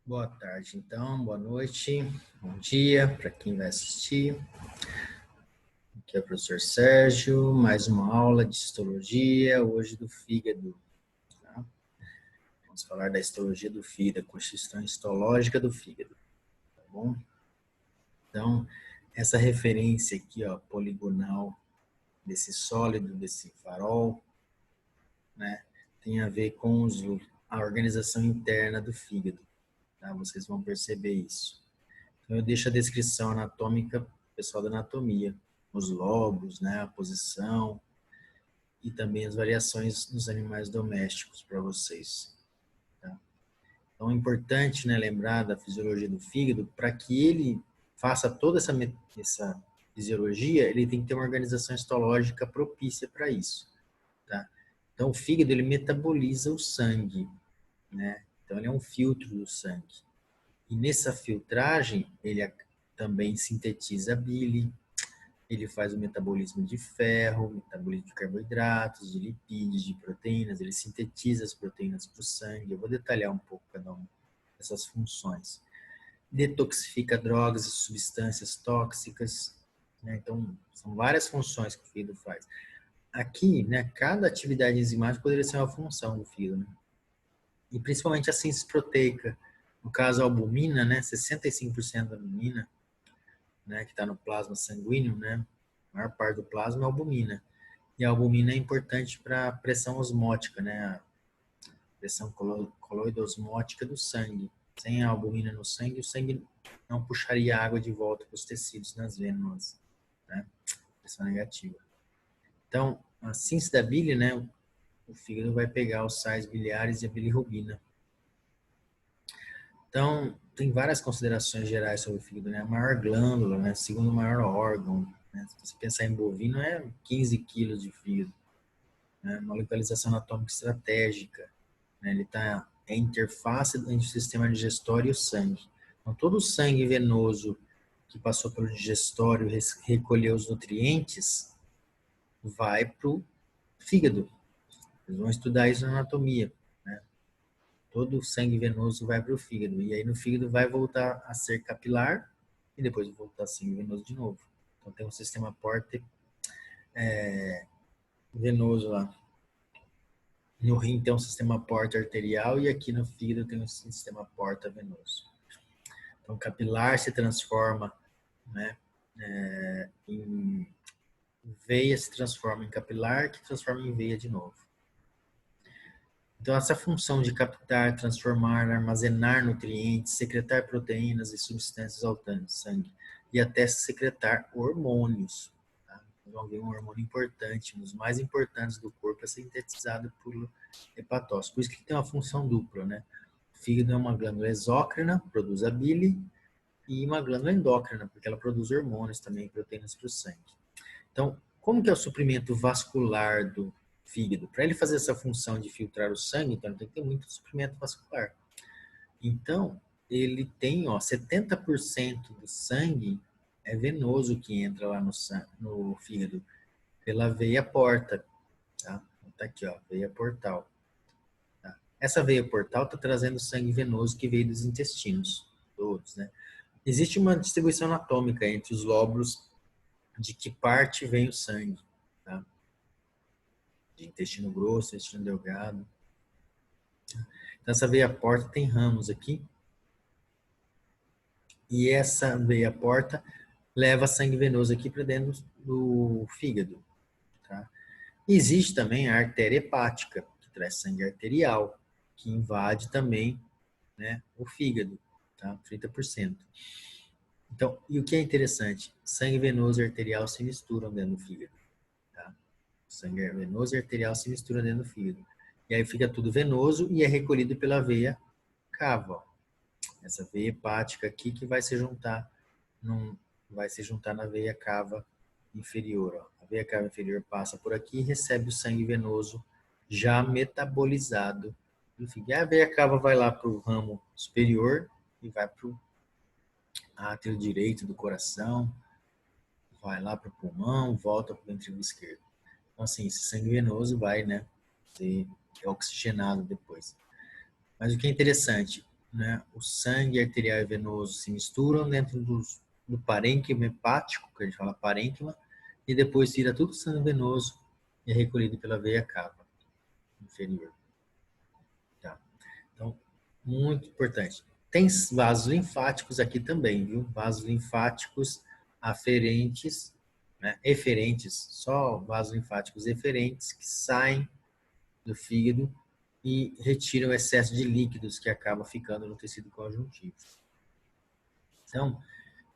Boa tarde, então, boa noite, bom dia para quem vai assistir. Aqui é o professor Sérgio, mais uma aula de histologia, hoje do fígado. Tá? Vamos falar da histologia do fígado, a constituição histológica do fígado, tá bom? Então, essa referência aqui, ó, poligonal, desse sólido, desse farol, né, tem a ver com a organização interna do fígado, tá? Vocês vão perceber isso. Então, eu deixo a descrição anatômica, pessoal da anatomia, os lobos, né, a posição e também as variações nos animais domésticos para vocês. Tá? Então, é importante, né, lembrar da fisiologia do fígado. Para que ele faça toda essa fisiologia, ele tem que ter uma organização histológica propícia para isso. Tá? Então, o fígado ele metaboliza o sangue, né? Então, ele é um filtro do sangue. E nessa filtragem, ele também sintetiza a bile, ele faz o metabolismo de ferro, metabolismo de carboidratos, de lipídios, de proteínas, ele sintetiza as proteínas para o sangue. Eu vou detalhar um pouco cada uma dessas funções. Detoxifica drogas e substâncias tóxicas, né? Então, são várias funções que o fígado faz. Aqui, né, cada atividade enzimática poderia ser uma função do fígado, né? E principalmente a síntese proteica. No caso, a albumina, né, 65% da albumina, né, que está no plasma sanguíneo, né, a maior parte do plasma é albumina. E a albumina é importante para a pressão osmótica, né, a pressão coloidosmótica do sangue. Sem a albumina no sangue, o sangue não puxaria água de volta para os tecidos nas vênulas, né, pressão negativa. Então, a síntese da bile, né, o fígado vai pegar os sais biliares e a bilirrubina. Então, tem várias considerações gerais sobre o fígado, né? A maior glândula, né? Segundo maior órgão, né? Se você pensar em bovino, é 15 quilos de fígado, né? Uma localização anatômica estratégica, né? Ele é interface entre o sistema digestório e o sangue. Então, todo o sangue venoso que passou pelo digestório e recolheu os nutrientes vai para o fígado. Eles vão estudar isso na anatomia. Todo o sangue venoso vai para o fígado. E aí no fígado vai voltar a ser capilar e depois voltar a sangue venoso de novo. Então tem um sistema porta venoso lá. No rim tem um sistema porta arterial e aqui no fígado tem um sistema porta venoso. Então capilar se transforma, né, em veia, se transforma em capilar, que transforma em veia de novo. Então, essa função de captar, transformar, armazenar nutrientes, secretar proteínas e substâncias ao sangue e até secretar hormônios. Tá? Vamos ver um hormônio importante, um dos mais importantes do corpo, é sintetizado por hepatócito. Por isso que tem uma função dupla, né? O fígado é uma glândula exócrina, produz a bile, e uma glândula endócrina, porque ela produz hormônios também, proteínas para o sangue. Então, como que é o suprimento vascular do fígado? Para ele fazer essa função de filtrar o sangue, então ele tem que ter muito suprimento vascular. Então, ele tem, ó, 70% do sangue é venoso que entra lá no fígado pela veia porta, tá? Tá aqui, ó, veia portal. Tá? Essa veia portal está trazendo sangue venoso que veio dos intestinos, todos, né? Existe uma distribuição anatômica entre os lóbulos de que parte vem o sangue, tá? De intestino grosso, intestino delgado. Então, essa veia porta tem ramos aqui. E essa veia porta leva sangue venoso aqui para dentro do fígado. Tá? E existe também a artéria hepática, que traz sangue arterial, que invade também, né, o fígado, tá? 30%. Então, e o que é interessante? Sangue venoso e arterial se misturam dentro do fígado. Tá? Sangue venoso e arterial se misturam dentro do fígado. E aí fica tudo venoso e é recolhido pela veia cava. Essa veia hepática aqui que vai se juntar na veia cava inferior. Ó. A veia cava inferior passa por aqui e recebe o sangue venoso já metabolizado. Enfim, a veia cava vai lá para o ramo superior e vai para o átrio direito do coração, vai lá para o pulmão, volta para o ventrículo esquerdo. Então, assim, esse sangue venoso vai, né, ser oxigenado depois. Mas o que é interessante, né, o sangue arterial e venoso se misturam dentro do parênquima hepático, que a gente fala parênquima, e depois tira tudo o sangue venoso e é recolhido pela veia cava inferior. Tá? Então, muito importante. Tem vasos linfáticos aqui também, viu? Vasos linfáticos aferentes, né? Eferentes, só vasos linfáticos eferentes que saem do fígado e retiram o excesso de líquidos que acaba ficando no tecido conjuntivo. Então,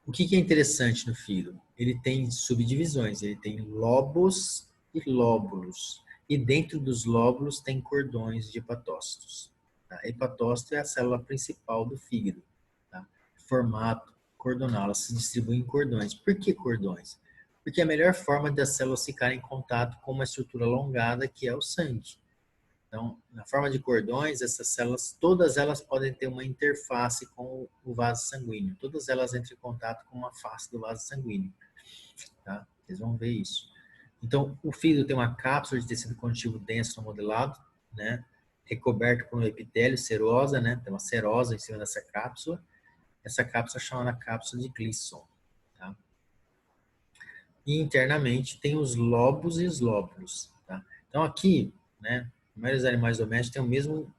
o que é interessante no fígado? Ele tem subdivisões, ele tem lobos e lóbulos. E dentro dos lóbulos tem cordões de hepatócitos. Tá? Hepatócito é a célula principal do fígado. Tá? Formato cordonal, ela se distribui em cordões. Por que cordões? Porque é a melhor forma das células ficarem em contato com uma estrutura alongada que é o sangue. Então, na forma de cordões, essas células, todas elas podem ter uma interface com o vaso sanguíneo. Todas elas entram em contato com uma face do vaso sanguíneo. Tá? Vocês vão ver isso. Então, o fígado tem uma cápsula de tecido conjuntivo denso no modelado, né? Recoberto por um epitélio, serosa, né? Tem uma serosa em cima dessa cápsula. Essa cápsula é chamada cápsula de Gleason. Tá? E internamente tem os lobos e os lóbulos. Tá? Então, aqui, né? A maioria dos animais domésticos tem o mesmo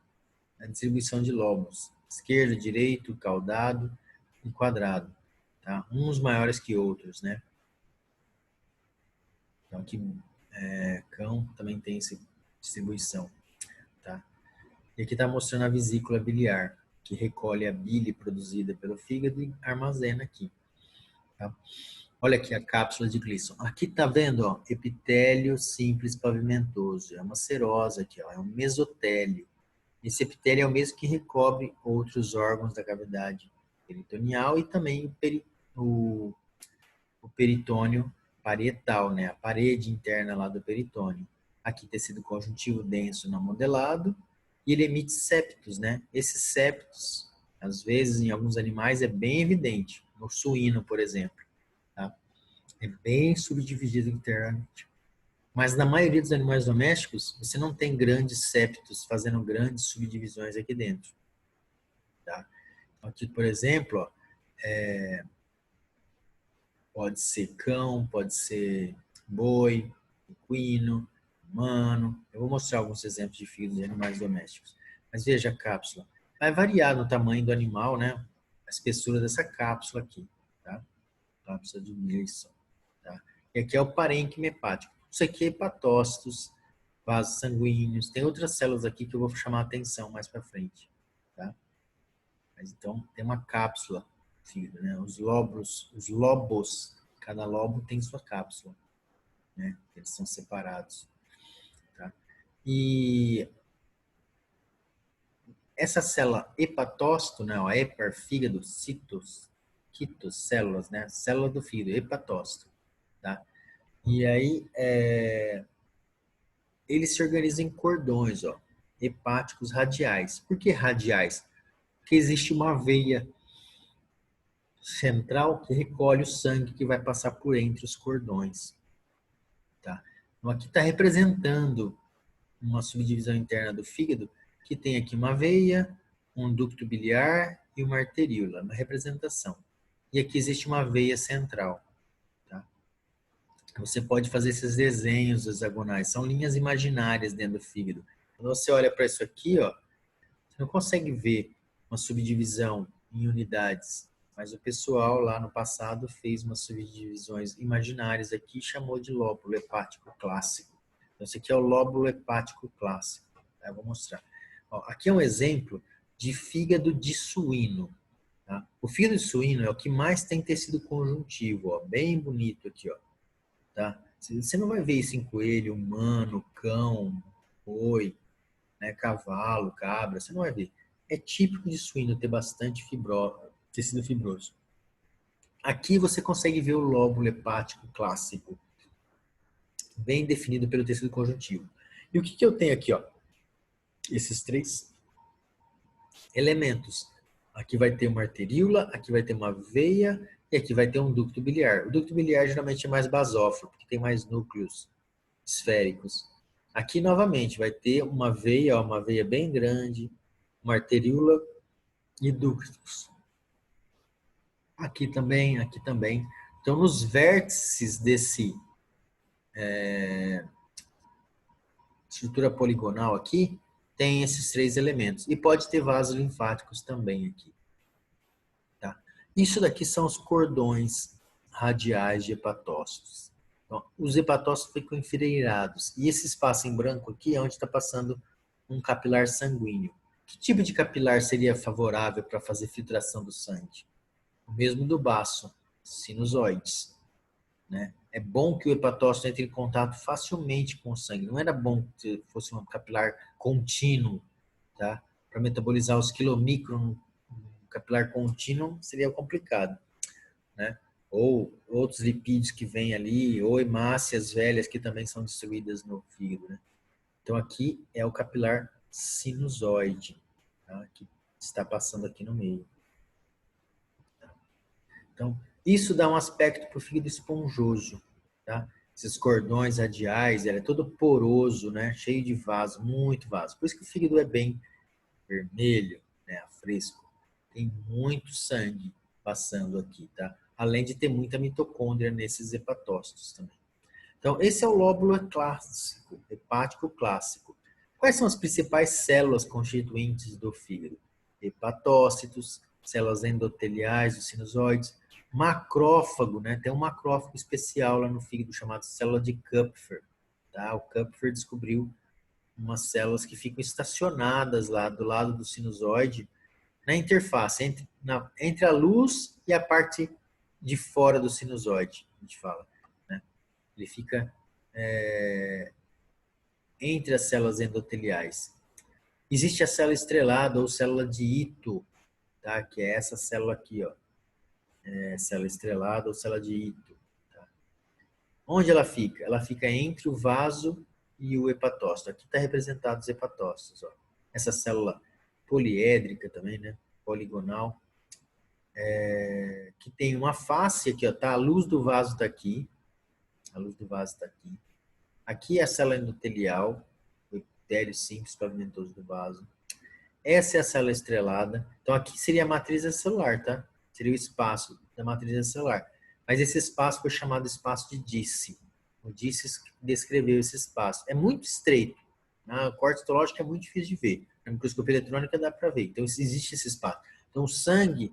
a distribuição de lobos: esquerdo, direito, caudado e quadrado, tá? Uns maiores que outros, né? Então aqui cão também tem essa distribuição, tá? E aqui está mostrando a vesícula biliar, que recolhe a bile produzida pelo fígado e armazena aqui, tá? Olha aqui a cápsula de Gleason. Aqui tá vendo, ó, epitélio simples pavimentoso. É uma serosa aqui, ó, é um mesotélio. Esse epitélio é o mesmo que recobre outros órgãos da cavidade peritoneal e também o peritônio parietal, né? A parede interna lá do peritônio. Aqui tecido conjuntivo denso não modelado e ele emite septos, né? Esses septos, às vezes em alguns animais é bem evidente, no suíno, por exemplo, tá? É bem subdividido internamente. Mas na maioria dos animais domésticos, você não tem grandes septos fazendo grandes subdivisões aqui dentro. Tá? Aqui, por exemplo, ó, pode ser cão, pode ser boi, equino, humano. Eu vou mostrar alguns exemplos de fígado de animais domésticos. Mas veja a cápsula. Vai variar no tamanho do animal, né? A espessura dessa cápsula aqui, tá? Cápsula de Gleason, tá? E aqui é o parênquima hepático. Isso aqui é hepatócitos, vasos sanguíneos. Tem outras células aqui que eu vou chamar a atenção mais para frente, tá? Mas então tem uma cápsula, fígado, né? Os lobos, cada lobo tem sua cápsula, né? Eles são separados, tá? E essa célula hepatócito, né? A hepar, fígado, quitos, células, né? Célula do fígado, hepatócito, tá? E aí eles se organizam em cordões, ó, hepáticos radiais. Por que radiais? Porque existe uma veia central que recolhe o sangue que vai passar por entre os cordões. Tá? Então aqui está representando uma subdivisão interna do fígado que tem aqui uma veia, um ducto biliar e uma arteríola, uma representação. E aqui existe uma veia central. Tá? Você pode fazer esses desenhos hexagonais, são linhas imaginárias dentro do fígado. Quando você olha para isso aqui, ó, você não consegue ver uma subdivisão em unidades, mas o pessoal lá no passado fez umas subdivisões imaginárias aqui e chamou de lóbulo hepático clássico. Então, esse aqui é o lóbulo hepático clássico. Tá? Eu vou mostrar. Ó, aqui é um exemplo de fígado de suíno. Tá? O fígado de suíno é o que mais tem tecido conjuntivo, ó, bem bonito aqui, ó. Tá? Você não vai ver isso em coelho, humano, cão, boi, né, cavalo, cabra, você não vai ver. É típico de suíno ter bastante tecido fibroso. Aqui você consegue ver o lóbulo hepático clássico, bem definido pelo tecido conjuntivo. E o que eu tenho aqui, ó? Esses três elementos. Aqui vai ter uma arteríola, aqui vai ter uma veia e aqui vai ter um ducto biliar. O ducto biliar geralmente é mais basófilo, porque tem mais núcleos esféricos. Aqui, novamente, vai ter uma veia bem grande, uma arteríola e ductos. Aqui também, aqui também. Então, nos vértices desse estrutura poligonal aqui, tem esses 3 elementos. E pode ter vasos linfáticos também aqui. Tá? Isso daqui são os cordões radiais de hepatócitos. Então, os hepatócitos ficam enfileirados. E esse espaço em branco aqui é onde está passando um capilar sanguíneo. Que tipo de capilar seria favorável para fazer filtração do sangue? O mesmo do baço, sinusoides. Né? É bom que o hepatócito entre em contato facilmente com o sangue. Não era bom que fosse um capilar contínuo, tá? Para metabolizar os quilomicron, um capilar contínuo seria complicado, né? Ou outros lipídios que vêm ali, ou hemácias velhas que também são distribuídas no fígado, né? Então aqui é o capilar sinusoide, tá? Que está passando aqui no meio. Então, isso dá um aspecto para o fígado esponjoso, tá? Esses cordões radiais, ele é todo poroso, né? Cheio de vaso, muito vaso. Por isso que o fígado é bem vermelho, né? Fresco. Tem muito sangue passando aqui, tá? Além de ter muita mitocôndria nesses hepatócitos também. Então, esse é o lóbulo clássico, hepático clássico. Quais são as principais células constituintes do fígado? Hepatócitos, células endoteliais, os sinusoides, macrófago, né? Tem um macrófago especial lá no fígado chamado célula de Kupfer. Tá? O Kupfer descobriu umas células que ficam estacionadas lá do lado do sinusoide, na interface, entre a luz e a parte de fora do sinusoide, a gente fala. Né? Ele fica entre as células endoteliais. Existe a célula estrelada ou célula de Ito, tá? Que é essa célula aqui, ó. Célula estrelada ou célula de Ito. Tá? Onde ela fica? Ela fica entre o vaso e o hepatócito. Aqui está representado os hepatócitos. Ó. Essa célula poliédrica também, né? Poligonal. Que tem uma face aqui, ó, tá? A luz do vaso está aqui. A luz do vaso está aqui. Aqui é a célula endotelial, o epitélio simples pavimentoso do vaso. Essa é a célula estrelada. Então aqui seria a matriz celular, tá? Seria o espaço da matriz celular. Mas esse espaço foi chamado espaço de Disse. O Disse descreveu esse espaço. É muito estreito. Na corte histológica é muito difícil de ver. Na microscopia eletrônica dá para ver. Então existe esse espaço. Então o sangue,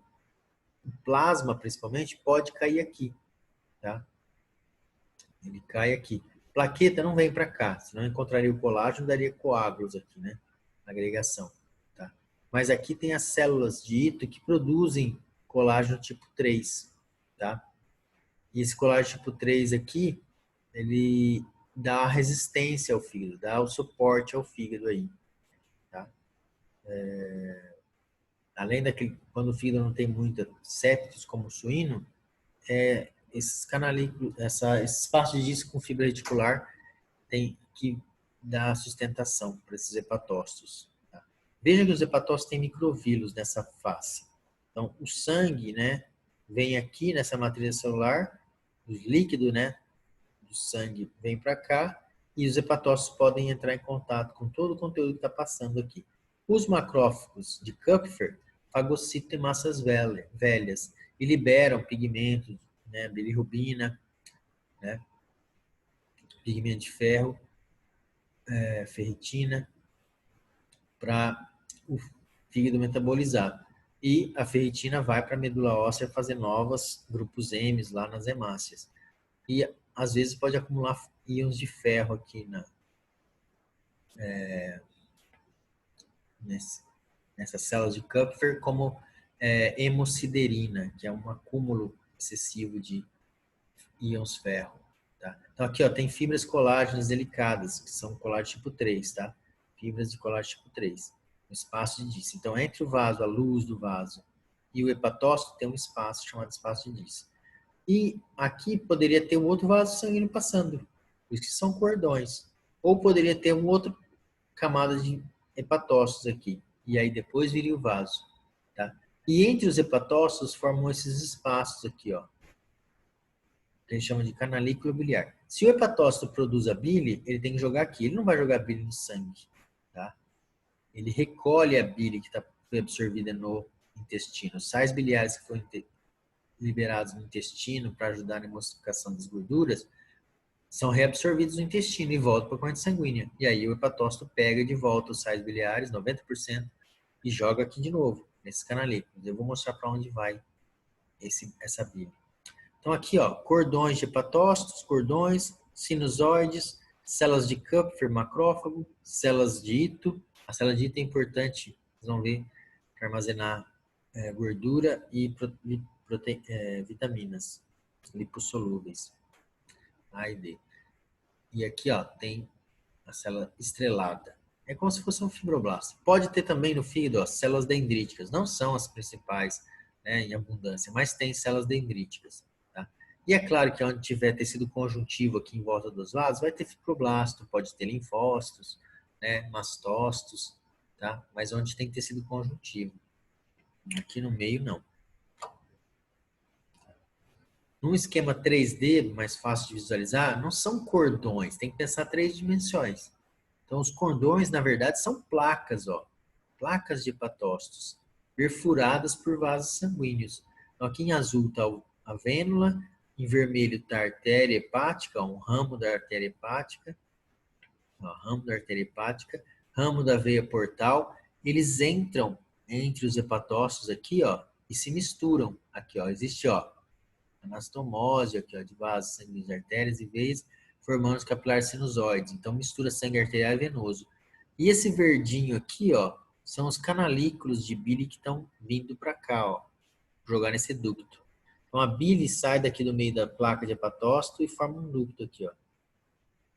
o plasma principalmente, pode cair aqui, tá? Ele cai aqui. Plaqueta não vem para cá, senão encontraria o colágeno, daria coágulos aqui, né? Agregação, tá? Mas aqui tem as células de Ito que produzem colágeno tipo 3, tá? E esse colágeno tipo 3 aqui, ele dá resistência ao fígado, dá o suporte ao fígado aí, tá? Além daquele, quando o fígado não tem muita septos como o suíno, esses canalículos, esse espaço de disco com fibra reticular tem que dar sustentação para esses hepatócitos. Tá? Veja que os hepatócitos têm microvílulos nessa face. Então, o sangue, né, vem aqui nessa matriz celular, o líquido, né, do sangue vem para cá e os hepatócitos podem entrar em contato com todo o conteúdo que está passando aqui. Os macrófagos de Kupfer fagocitam massas velhas e liberam pigmentos, né, bilirrubina, né, pigmento de ferro, ferritina, para o fígado metabolizar. E a ferritina vai para a medula óssea fazer novos grupos M lá nas hemácias. E às vezes pode acumular íons de ferro aqui nessas células de Kupfer, como hemosiderina, que é um acúmulo excessivo de íons ferro. Tá? Então aqui ó, tem fibras colágenas delicadas, que são colágeno tipo 3, tá? Fibras de colágeno tipo 3, um espaço de Disse. Então entre o vaso, a luz do vaso e o hepatócito tem um espaço chamado espaço de Disse. E aqui poderia ter um outro vaso sanguíneo passando, os que são cordões. Ou poderia ter uma outra camada de hepatócitos aqui. E aí depois viria o vaso. Tá? E entre os hepatócitos formam esses espaços aqui, ó. Que a gente chama de canalícula biliar. Se o hepatócito produz a bile, ele tem que jogar aqui. Ele não vai jogar bile no sangue. Tá? Ele recolhe a bile que foi absorvida no intestino. Os sais biliares que foram liberados no intestino para ajudar na emulsificação das gorduras são reabsorvidos no intestino e voltam para a corrente sanguínea. E aí o hepatócito pega de volta os sais biliares, 90%, e joga aqui de novo, nesses canalículos. Eu vou mostrar para onde vai essa bile. Então aqui, ó, cordões de hepatócitos, cordões, sinusoides, células de Kupffer, macrófago, células de Ito. A célula de Ito é importante, vocês vão ver, para armazenar gordura e vitaminas lipossolúveis, A e D. E aqui, ó, tem a célula estrelada. É como se fosse um fibroblasto. Pode ter também no fígado, ó, células dendríticas. Não são as principais, né, em abundância, mas tem células dendríticas. Tá? E é claro que onde tiver tecido conjuntivo aqui em volta dos vasos, vai ter fibroblasto, pode ter linfócitos, né, mastócitos, tá? Mas onde tem tecido conjuntivo. Aqui no meio, não. Num esquema 3D, mais fácil de visualizar, não são cordões, tem que pensar 3 dimensões. Então, os cordões, na verdade, são placas, ó, placas de hepatócitos, perfuradas por vasos sanguíneos. Então, aqui em azul está a vênula, em vermelho está a artéria hepática, um ramo da artéria hepática, ó, ramo da veia portal. Eles entram entre os hepatócitos aqui, ó, e se misturam. Aqui, ó, existe, ó, anastomose aqui, ó, de vasos sanguíneos, artérias e veias, formando os capilares sinusoides. Então, mistura sangue arterial e venoso. E esse verdinho aqui, ó, são os canalículos de bile que estão vindo para cá, ó, jogar nesse ducto. Então, a bile sai daqui do meio da placa de hepatócito e forma um ducto aqui, ó.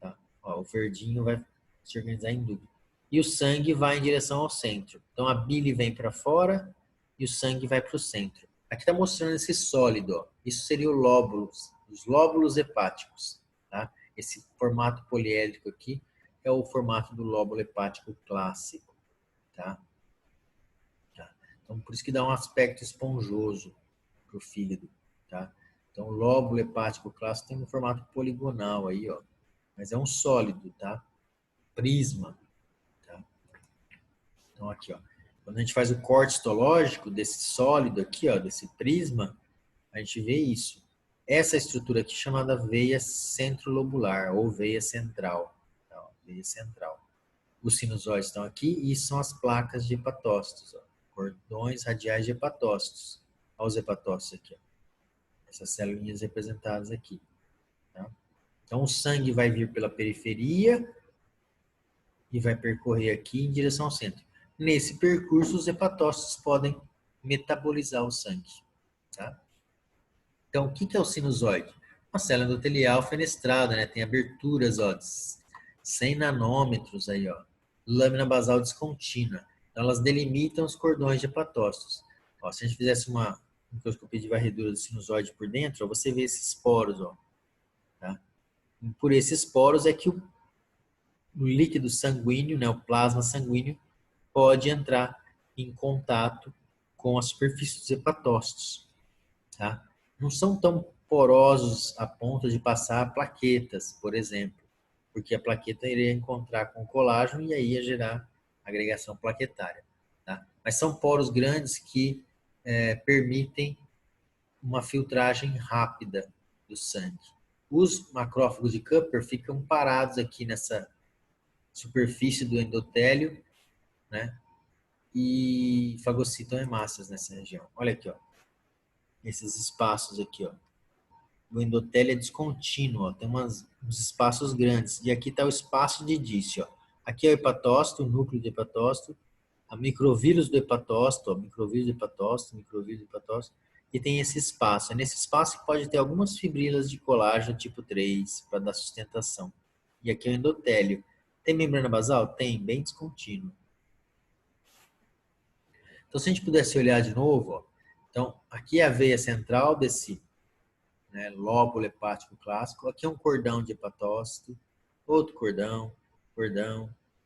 Tá? Ó, o verdinho vai se organizar em ducto. E o sangue vai em direção ao centro. Então, a bile vem para fora e o sangue vai para o centro. Aqui está mostrando esse sólido, ó. Isso seria o lóbulos, os lóbulos hepáticos, tá? Esse formato poliédrico aqui é o formato do lóbulo hepático clássico, tá? Então, por isso que dá um aspecto esponjoso para o fígado, tá? Então, o lóbulo hepático clássico tem um formato poligonal aí, ó. Mas é um sólido, tá? Prisma, tá? Então, aqui, ó. Quando a gente faz o corte histológico desse sólido aqui, ó, desse prisma, a gente vê isso. Essa estrutura aqui chamada veia centrolobular ou veia central. Tá? Veia central. Os sinusoides estão aqui e são as placas de hepatócitos. Ó. Cordões radiais de hepatócitos. Olha os hepatócitos aqui. Ó. Essas células representadas aqui. Tá? Então o sangue vai vir pela periferia e vai percorrer aqui em direção ao centro. Nesse percurso, os hepatócitos podem metabolizar o sangue. Tá? Então, o que é o sinusoide? Uma célula endotelial fenestrada, né? Tem aberturas, ó, de 100 nanômetros aí, ó. Lâmina basal descontínua. Então, elas delimitam os cordões de hepatócitos. Ó, se a gente fizesse uma microscopia de varredura do sinusoide por dentro, ó, você vê esses poros, ó. Tá? E por esses poros é que o líquido sanguíneo, né, o plasma sanguíneo, pode entrar em contato com a superfície dos hepatócitos. Tá? Não são tão porosos a ponto de passar plaquetas, por exemplo, porque a plaqueta iria encontrar com o colágeno e aí ia gerar agregação plaquetária. Tá? Mas são poros grandes que permitem uma filtragem rápida do sangue. Os macrófagos de Kupffer ficam parados aqui nessa superfície do endotélio, né? E fagocitam hemácias nessa região. Olha aqui, ó. Esses espaços aqui, ó. O endotélio é descontínuo, ó. Tem uns espaços grandes. E aqui está o espaço de Dício, ó. Aqui é o hepatócito, o núcleo do hepatócito, a microvírus do hepatócito, ó. Microvírus do hepatócito. E tem esse espaço. É nesse espaço que pode ter algumas fibrilas de colágeno tipo 3 para dar sustentação. E aqui é o endotélio. Tem membrana basal? Tem, bem descontínuo. Então, se a gente pudesse olhar de novo, ó, então, aqui é a veia central desse, né, lóbulo hepático clássico. Aqui é um cordão de hepatócito, outro cordão.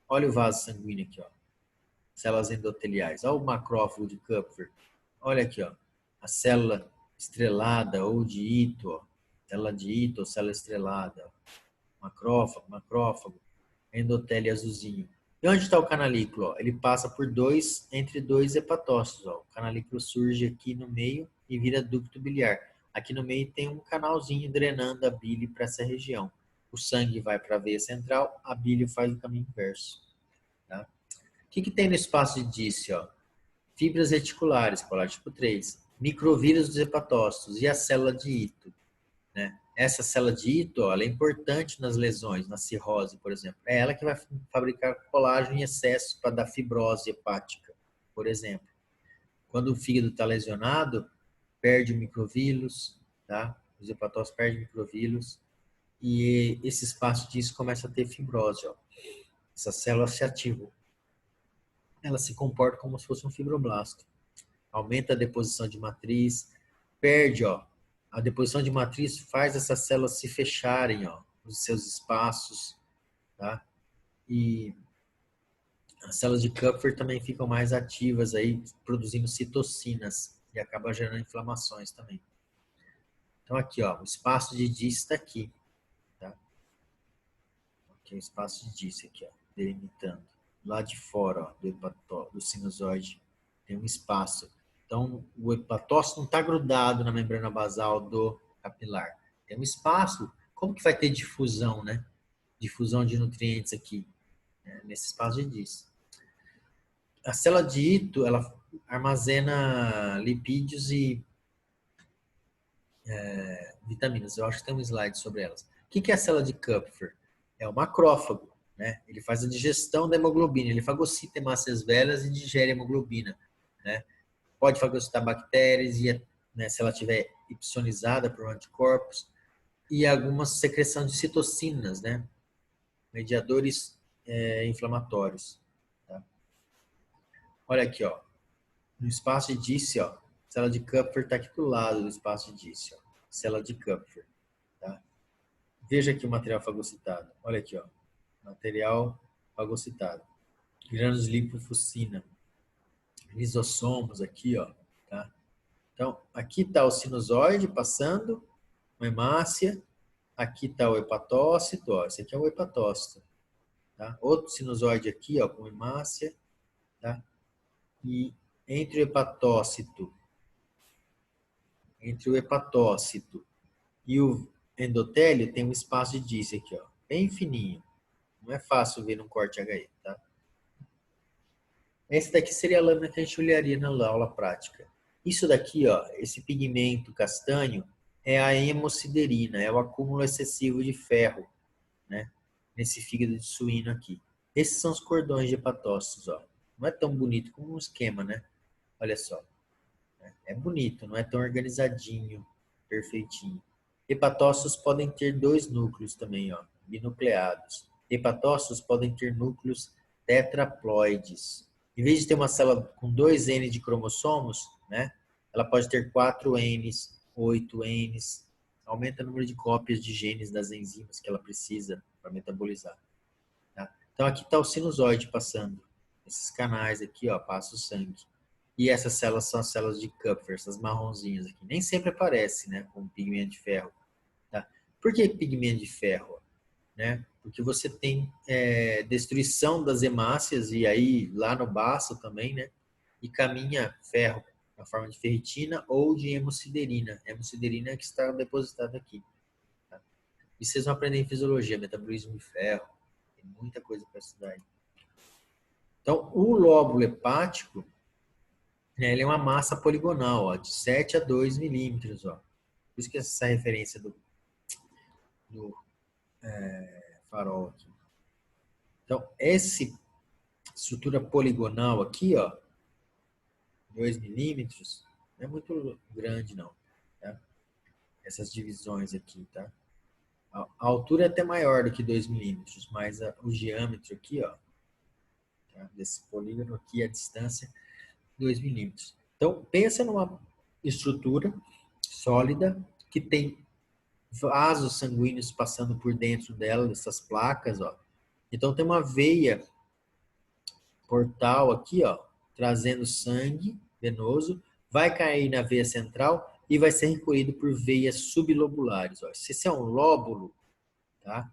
Olha o vaso sanguíneo aqui, ó. Células endoteliais. Olha o macrófago de Kupffer. Olha aqui, ó. A célula estrelada ou de Ito, ó. Célula de Ito ou célula estrelada. Ó. Macrófago. Endotélio azulzinho. E onde está o canalículo? Ó? Ele passa por entre dois hepatócitos. Ó. O canalículo surge aqui no meio e vira ducto biliar. Aqui no meio tem um canalzinho drenando a bile para essa região. O sangue vai para a veia central, a bile faz o caminho inverso. Tá? O que tem no espaço de Dício? Ó? Fibras reticulares, polar tipo 3, microvírus dos hepatócitos e a célula de Ito. Né? Essa célula de Ito, ó, ela é importante nas lesões, na cirrose, por exemplo. É ela que vai fabricar colágeno em excesso para dar fibrose hepática, por exemplo. Quando o fígado está lesionado, perde microvírus, tá? Os hepatócitos perdem microvírus e esse espaço disso começa a ter fibrose. Ó. Essas células se ativam. Ela se comporta como se fosse um fibroblasto. Aumenta a deposição de matriz, perde, ó. A deposição de matriz faz essas células se fecharem, ó, nos seus espaços, tá? E as células de Kupffer também ficam mais ativas aí, produzindo citocinas e acaba gerando inflamações também. Então aqui, ó, o espaço de Dício está aqui, tá? Aqui é o espaço de Dício aqui, ó, delimitando. Lá de fora, ó, do sinusoide, tem um espaço. Então, o hepatócito não está grudado na membrana basal do capilar. Tem um espaço. Como que vai ter difusão, né? Difusão de nutrientes aqui, né? Nesse espaço de Dício. A célula de Ito, ela armazena lipídios e vitaminas. Eu acho que tem um slide sobre elas. O que é a célula de Kupffer? É o macrófago, né? Ele faz a digestão da hemoglobina. Ele fagocita hemácias velhas e digere a hemoglobina, né? Pode fagocitar bactérias, e, né, se ela estiver ipsionizada por anticorpos, e algumas secreção de citocinas, né? Mediadores inflamatórios. Tá? Olha aqui, ó. No espaço de Dício, ó, a célula de Kupffer está aqui do lado do espaço de Dício. Célula de Kupffer. Tá? Veja aqui o material fagocitado. Olha aqui, ó. Material fagocitado. Grânulos de lipofuscina. Lisossomos aqui, ó. Tá? Então, aqui está o sinusoide passando, uma hemácia. Aqui está o hepatócito, ó. Esse aqui é o hepatócito. Tá? Outro sinusoide aqui, ó, com hemácia. Tá? E entre o hepatócito e o endotélio tem um espaço de Dício aqui, ó, bem fininho. Não é fácil ver num corte HE, tá? Esse daqui seria a lâmina que a gente olharia na aula prática. Isso daqui, ó, esse pigmento castanho, é a hemosiderina, é o acúmulo excessivo de ferro, né? Nesse fígado de suíno aqui. Esses são os cordões de hepatócitos, ó. Não é tão bonito como um esquema, né? Olha só. É bonito, não é tão organizadinho, perfeitinho. Hepatócitos podem ter dois núcleos também, ó, binucleados. Hepatócitos podem ter núcleos tetraploides. Em vez de ter uma célula com 2 N de cromossomos, né, ela pode ter 4 Ns, 8 Ns. Aumenta o número de cópias de genes das enzimas que ela precisa para metabolizar. Tá? Então aqui está o sinusoide passando. Esses canais aqui, ó, passa o sangue. E essas células são as células de Kupffer, essas marronzinhas aqui. Nem sempre aparece, né, com pigmento de ferro. Tá? Por que pigmento de ferro? Né? Porque você tem destruição das hemácias e aí lá no baço também, né? E caminha ferro na forma de ferritina ou de hemosiderina. A hemosiderina é que está depositada aqui. Tá? E vocês vão aprender em fisiologia, metabolismo de ferro. Tem muita coisa para estudar aí. Então, o lóbulo hepático, ele é uma massa poligonal, ó, de 7 a 2 milímetros. Ó. Por isso que essa referência do farol aqui. Então, essa estrutura poligonal aqui, ó, 2 milímetros, não é muito grande, não. Tá? Essas divisões aqui, tá? A altura é até maior do que 2 milímetros, mas o diâmetro aqui, ó, tá? Desse polígono aqui, a distância, 2 milímetros. Então, pensa numa estrutura sólida que tem vasos sanguíneos passando por dentro dela, dessas placas, ó. Então, tem uma veia portal aqui, ó, trazendo sangue venoso, vai cair na veia central e vai ser recolhido por veias sublobulares, ó. Se esse é um lóbulo, tá?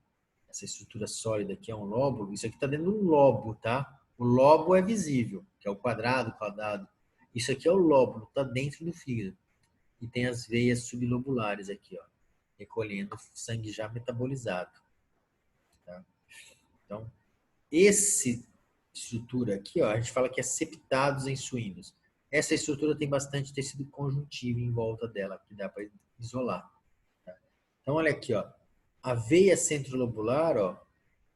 essa estrutura sólida aqui é um lóbulo, isso aqui está dentro do lobo, tá? O lobo é visível, que é o quadrado, quadrado. Isso aqui é o lóbulo, está dentro do fígado. E tem as veias sublobulares aqui, ó, recolhendo sangue já metabolizado. Tá? Então, essa estrutura aqui, ó, a gente fala que é septados em suínos. Essa estrutura tem bastante tecido conjuntivo em volta dela, que dá para isolar. Tá? Então, olha aqui, ó, a veia centrolobular, ó,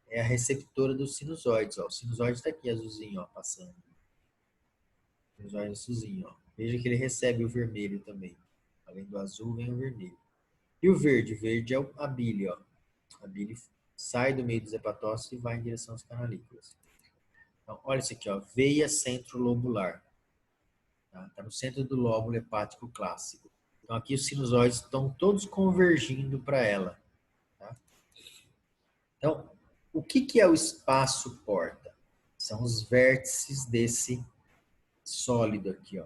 é a receptora dos sinusoides. Ó. O sinusoide está aqui, azulzinho, ó, passando. O sinusoide azulzinho. Ó. Veja que ele recebe o vermelho também. Além do azul, vem o vermelho. E o verde? O verde é a bile. Ó. A bile sai do meio dos hepatócitos e vai em direção às canalículas. Então, olha isso aqui, ó, veia centrolobular. Tá no centro do lóbulo hepático clássico. Então, aqui os sinusoides estão todos convergindo para ela. Tá? Então, o que é o espaço porta? São os vértices desse sólido aqui, ó,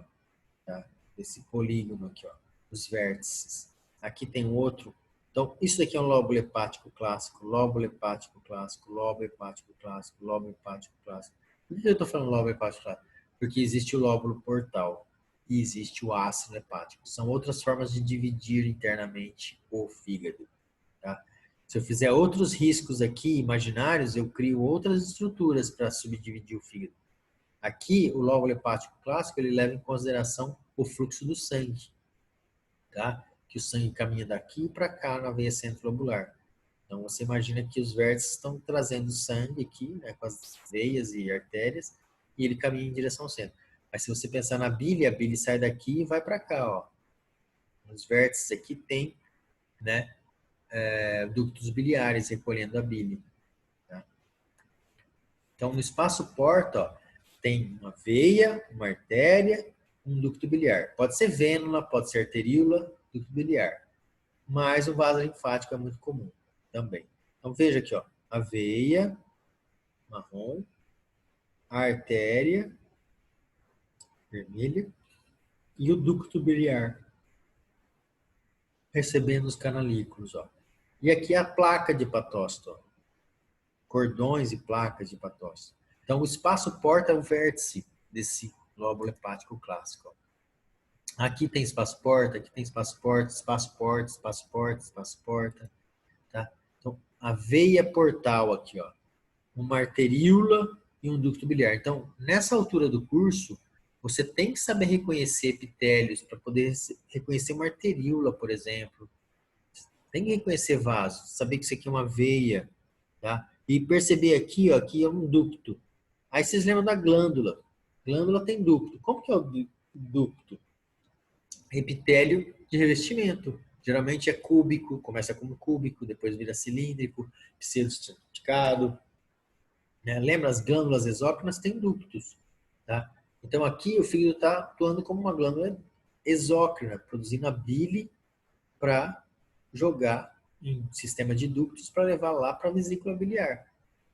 tá? Desse polígono aqui, ó, os vértices. Aqui tem outro. Então, isso daqui é um lóbulo hepático clássico, lóbulo hepático clássico, lóbulo hepático clássico, lóbulo hepático clássico. Por que eu estou falando lóbulo hepático clássico? Porque existe o lóbulo portal e existe o ácido hepático. São outras formas de dividir internamente o fígado, tá? Se eu fizer outros riscos aqui imaginários, eu crio outras estruturas para subdividir o fígado. Aqui, o lóbulo hepático clássico, ele leva em consideração o fluxo do sangue, tá? Que o sangue caminha daqui para cá na veia centrolobular. Então, você imagina que os vértices estão trazendo sangue aqui, né, com as veias e artérias, e ele caminha em direção ao centro. Mas se você pensar na bile, a bile sai daqui e vai para cá, ó. Os vértices aqui tem, né, ductos biliares recolhendo a bile. Tá? Então, no espaço porta, ó, tem uma veia, uma artéria, um ducto biliar. Pode ser vênula, pode ser arteríola, ducto biliar. Mas o vaso linfático é muito comum também. Então, veja aqui, ó, a veia marrom, a artéria vermelha e o ducto biliar recebendo os canalículos, ó. E aqui a placa de hepatócito, ó. Cordões e placas de hepatócito. Então, o espaço porta é o vértice desse lóbulo hepático clássico. Ó. Aqui tem espaço porta, aqui tem espaço porta, espaço porta, espaço porta, espaço porta. Tá? Então, a veia portal aqui, ó. Uma arteríola e um ducto biliar. Então, nessa altura do curso, você tem que saber reconhecer epitélios para poder reconhecer uma arteríola, por exemplo. Tem que reconhecer vasos, saber que isso aqui é uma veia, tá? E perceber aqui, ó, aqui é um ducto. Aí vocês lembram da glândula. Glândula tem ducto. Como que é o ducto? Epitélio de revestimento. Geralmente é cúbico, começa como cúbico, depois vira cilíndrico, pseudoesticado. Né? Lembra, as glândulas exócrinas têm ductos. Tá? Então aqui o fígado está atuando como uma glândula exócrina, produzindo a bile para jogar em sistema de ductos para levar lá para a vesícula biliar.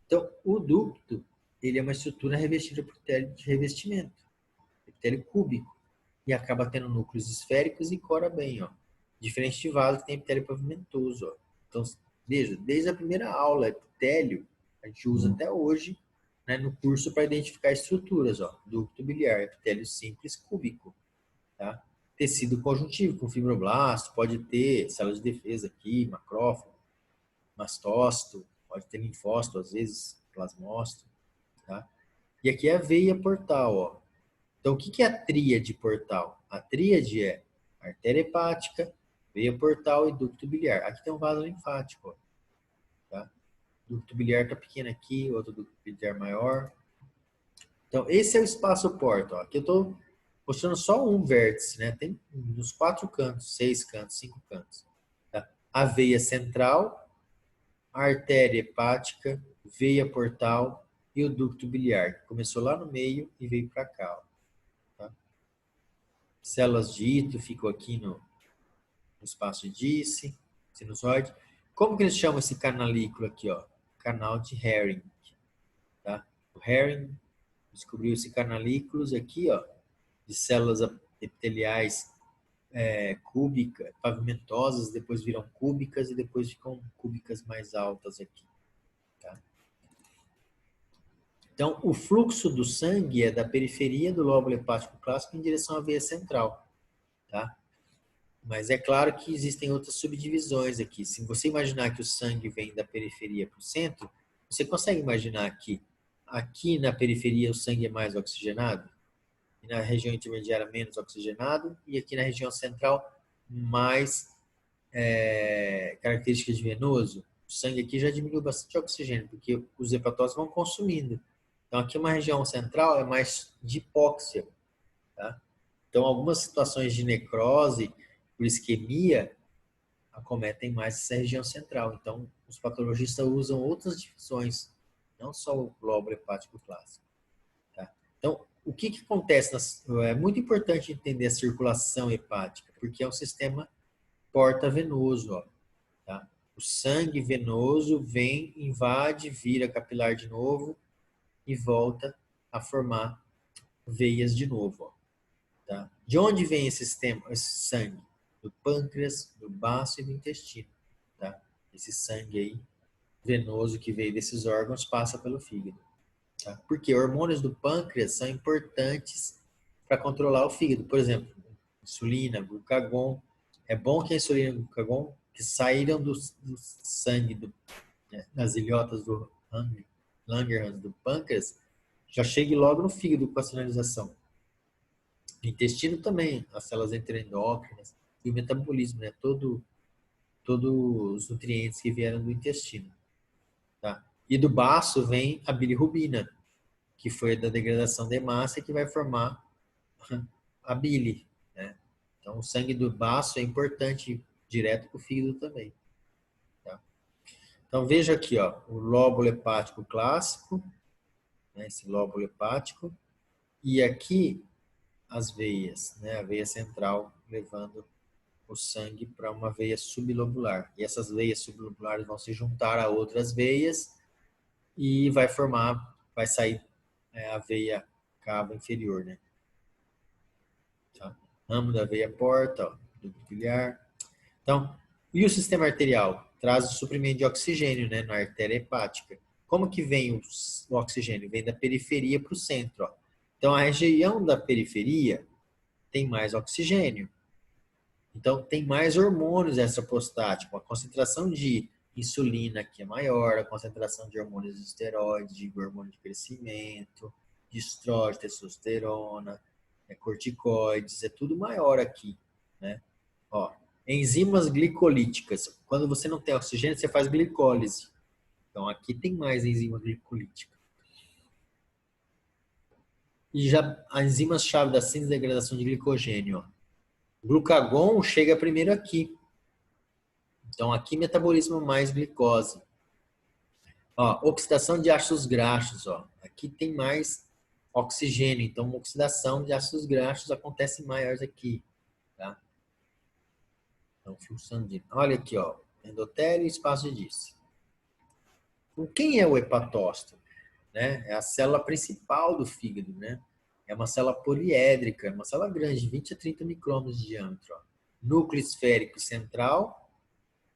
Então o ducto ele é uma estrutura revestida por epitélio de revestimento, epitélio cúbico, e acaba tendo núcleos esféricos e cora bem, ó. Diferente de vaso que tem epitélio pavimentoso, ó. Então, veja, desde a primeira aula, epitélio, a gente usa até hoje, né, no curso para identificar estruturas, ó. Ducto biliar, epitélio simples cúbico, tá? Tecido conjuntivo com fibroblasto, pode ter células de defesa aqui, macrófago, mastócito, pode ter linfócito, às vezes plasmócito, tá? E aqui é a veia portal, ó. Então, o que é a tríade portal? A tríade é artéria hepática, veia portal e ducto biliar. Aqui tem um vaso linfático, ó, tá? O ducto biliar está pequeno aqui, outro ducto biliar maior. Então, esse é o espaço porta. Ó. Aqui eu estou mostrando só um vértice, né? Tem nos 4 cantos, 6 cantos, 5 cantos. Tá? A veia central, a artéria hepática, veia portal e o ducto biliar, que começou lá no meio e veio para cá. Ó. Células de Ito ficam aqui no espaço de Disse, sinusoide. Como que eles chamam esse canalículo aqui, ó? Canal de Herring, tá? O Herring descobriu esse canalículos aqui, ó, de células epiteliais cúbicas, pavimentosas, depois viram cúbicas e depois ficam cúbicas mais altas aqui. Então, o fluxo do sangue é da periferia do lóbulo hepático clássico em direção à veia central, tá? Mas é claro que existem outras subdivisões aqui. Se você imaginar que o sangue vem da periferia para o centro, você consegue imaginar que aqui na periferia o sangue é mais oxigenado, e na região intermediária menos oxigenado, e aqui na região central mais características de venoso. O sangue aqui já diminuiu bastante oxigênio, porque os hepatócitos vão consumindo. Então aqui uma região central é mais de hipóxia, tá? Então algumas situações de necrose por isquemia acometem mais essa região central. Então, os patologistas usam outras divisões, não só o globo hepático clássico. Tá? Então, o que acontece? É muito importante entender a circulação hepática, porque é um sistema porta-venoso. Ó, tá? O sangue venoso vem, invade, vira capilar de novo e volta a formar veias de novo. Ó, tá? De onde vem esse sangue? Do pâncreas, do baço e do intestino. Tá? Esse sangue aí, venoso que veio desses órgãos, passa pelo fígado. Tá? Porque hormônios do pâncreas são importantes para controlar o fígado. Por exemplo, insulina, glucagon. É bom que a insulina e o glucagon, que saíram do sangue, das ilhotas do Langerhans, do pâncreas, já chegue logo no fígado com a sinalização. O intestino também, as células enteroendócrinas e o metabolismo, né? Todos os nutrientes que vieram do intestino. Tá? E do baço vem a bilirrubina, que foi da degradação da hemácia que vai formar a bile. Né? Então, o sangue do baço é importante direto para o fígado também. Tá? Então, veja aqui, ó, o lóbulo hepático clássico, né? Esse lóbulo hepático, e aqui as veias, né? A veia central levando o sangue para uma veia sublobular. E essas veias sublobulares vão se juntar a outras veias e vai sair a veia cava inferior, né? Tá? Ramo da veia porta, ó, do biliar. Então, e o sistema arterial? Traz o suprimento de oxigênio, né, na artéria hepática. Como que vem o oxigênio? Vem da periferia para o centro, ó. Então, a região da periferia tem mais oxigênio. Então, tem mais hormônios extraprostáticos. A concentração de insulina aqui é maior, a concentração de hormônios de esteroides, de hormônio de crescimento, de estrógeno, testosterona, corticoides, é tudo maior aqui, né? Ó, enzimas glicolíticas. Quando você não tem oxigênio, você faz glicólise. Então, aqui tem mais enzima glicolítica. E já a enzima-chave da síntese e degradação de glicogênio, ó. O glucagon chega primeiro aqui. Então, aqui metabolismo mais glicose. Ó, oxidação de ácidos graxos. Ó. Aqui tem mais oxigênio. Então, oxidação de ácidos graxos acontece maior aqui. Tá? Então, fluxo sanguíneo. Olha aqui, ó, endotélio e espaço de Disse. Então, quem é o hepatócito? Né? É a célula principal do fígado. Né? É uma célula poliédrica, uma célula grande, de 20 a 30 micrômetros de diâmetro. Ó. Núcleo esférico central,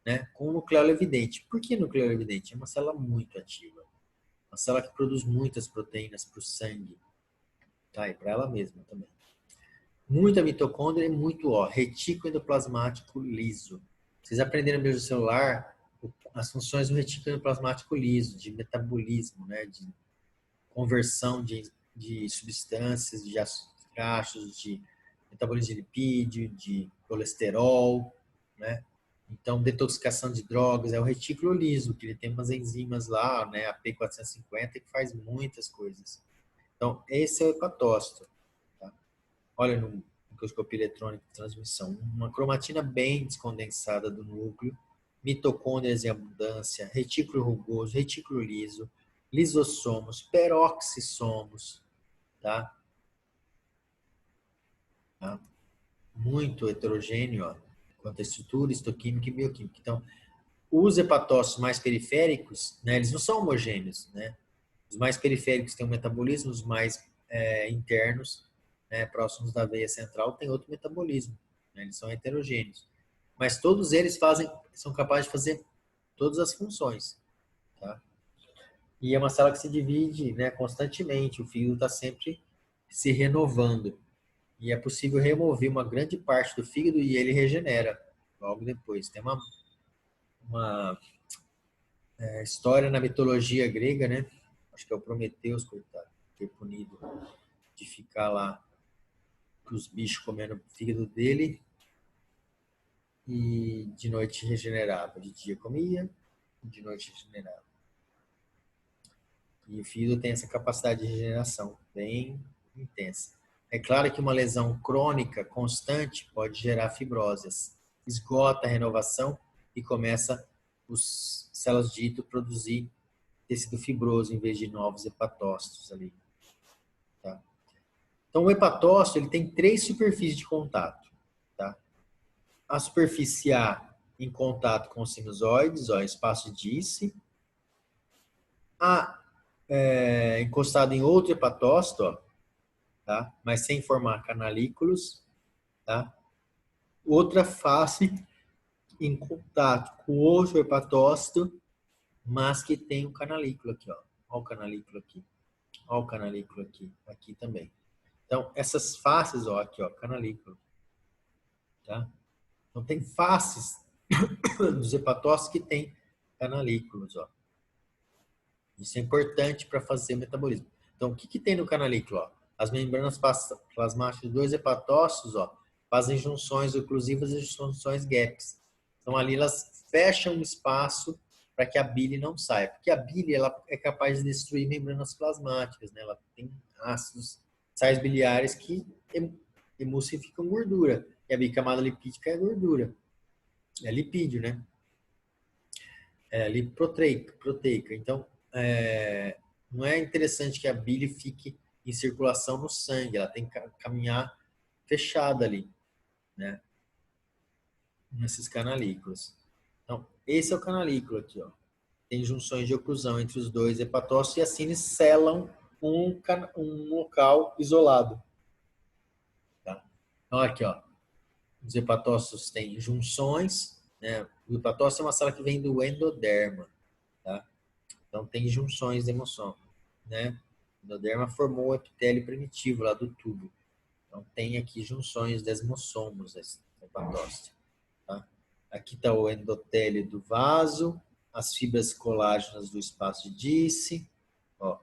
né, com o nucleolo evidente. Por que nucleolo evidente? É uma célula muito ativa. Uma célula que produz muitas proteínas para o sangue. Tá? E para ela mesma também. Muita mitocôndria e muito retículo endoplasmático liso. Vocês aprenderam mesmo no celular as funções do retículo endoplasmático liso, de metabolismo, né, de conversão de substâncias, de ácidos graxos, de metabolismo de lipídio, de colesterol, né? Então, detoxicação de drogas, é o retículo liso, que ele tem umas enzimas lá, né, a P450, que faz muitas coisas. Então, esse é o hepatócito. Tá? Olha no microscopio eletrônico de transmissão, uma cromatina bem descondensada do núcleo, mitocôndrias em abundância, retículo rugoso, retículo liso, lisossomos, peroxissomos, tá? Tá? Muito heterogêneo, ó, quanto à estrutura, histoquímica e bioquímica. Então, os hepatócitos mais periféricos, né, eles não são homogêneos, né? Os mais periféricos têm um metabolismo, os mais internos, né, próximos da veia central, têm outro metabolismo, né? Eles são heterogêneos. Mas todos eles são capazes de fazer todas as funções, tá? E é uma célula que se divide, né, constantemente. O fígado está sempre se renovando. E é possível remover uma grande parte do fígado e ele regenera logo depois. Tem uma história na mitologia grega, né? Acho que é o Prometeus, coitado, foi punido de ficar lá com os bichos comendo o fígado dele e de noite regenerava. De dia comia, de noite regenerava. E o fígado tem essa capacidade de regeneração bem intensa. É claro que uma lesão crônica constante pode gerar fibroses. Esgota a renovação e começa os células de Ito produzir tecido fibroso em vez de novos hepatócitos ali. Tá? Então, o hepatócito ele tem 3 superfícies de contato. Tá? A superfície A em contato com os sinusoides, ó, espaço de Disse. A encostado em outro hepatócito, ó, tá? Mas sem formar canalículos. Tá? Outra face em contato com outro hepatócito, mas que tem um canalículo aqui. Ó. Olha o canalículo aqui. Olha o canalículo aqui. Aqui também. Então, essas faces, ó, aqui, ó, canalículo. Tá? Então, tem faces dos hepatócitos que tem canalículos, ó. Isso é importante para fazer o metabolismo. Então, o que tem no canalículo? Ó? As membranas plasmáticas dos 2 hepatócitos, ó, fazem junções oclusivas e junções gaps. Então, ali elas fecham um espaço para que a bile não saia. Porque a bile ela é capaz de destruir membranas plasmáticas, né? Ela tem ácidos, sais biliares que emulsificam gordura. E a bicamada lipídica é gordura. É lipídio, né? É proteica. Então, não é interessante que a bile fique em circulação no sangue. Ela tem que caminhar fechada ali, né? Nesses canalículos. Então, esse é o canalículo aqui, ó. Tem junções de oclusão entre os 2 hepatócitos e assim eles selam um local isolado. Tá? Então, aqui, ó. Os hepatócitos têm junções, né? O hepatócito é uma célula que vem do endoderma, tá? Então, tem junções de emoção, né? O endoderma formou o epitélio primitivo lá do tubo. Então, tem aqui junções desmossomos, esse hepatócito. Tá? Aqui está o endotélio do vaso, as fibras colágenas do espaço de Disse, ó,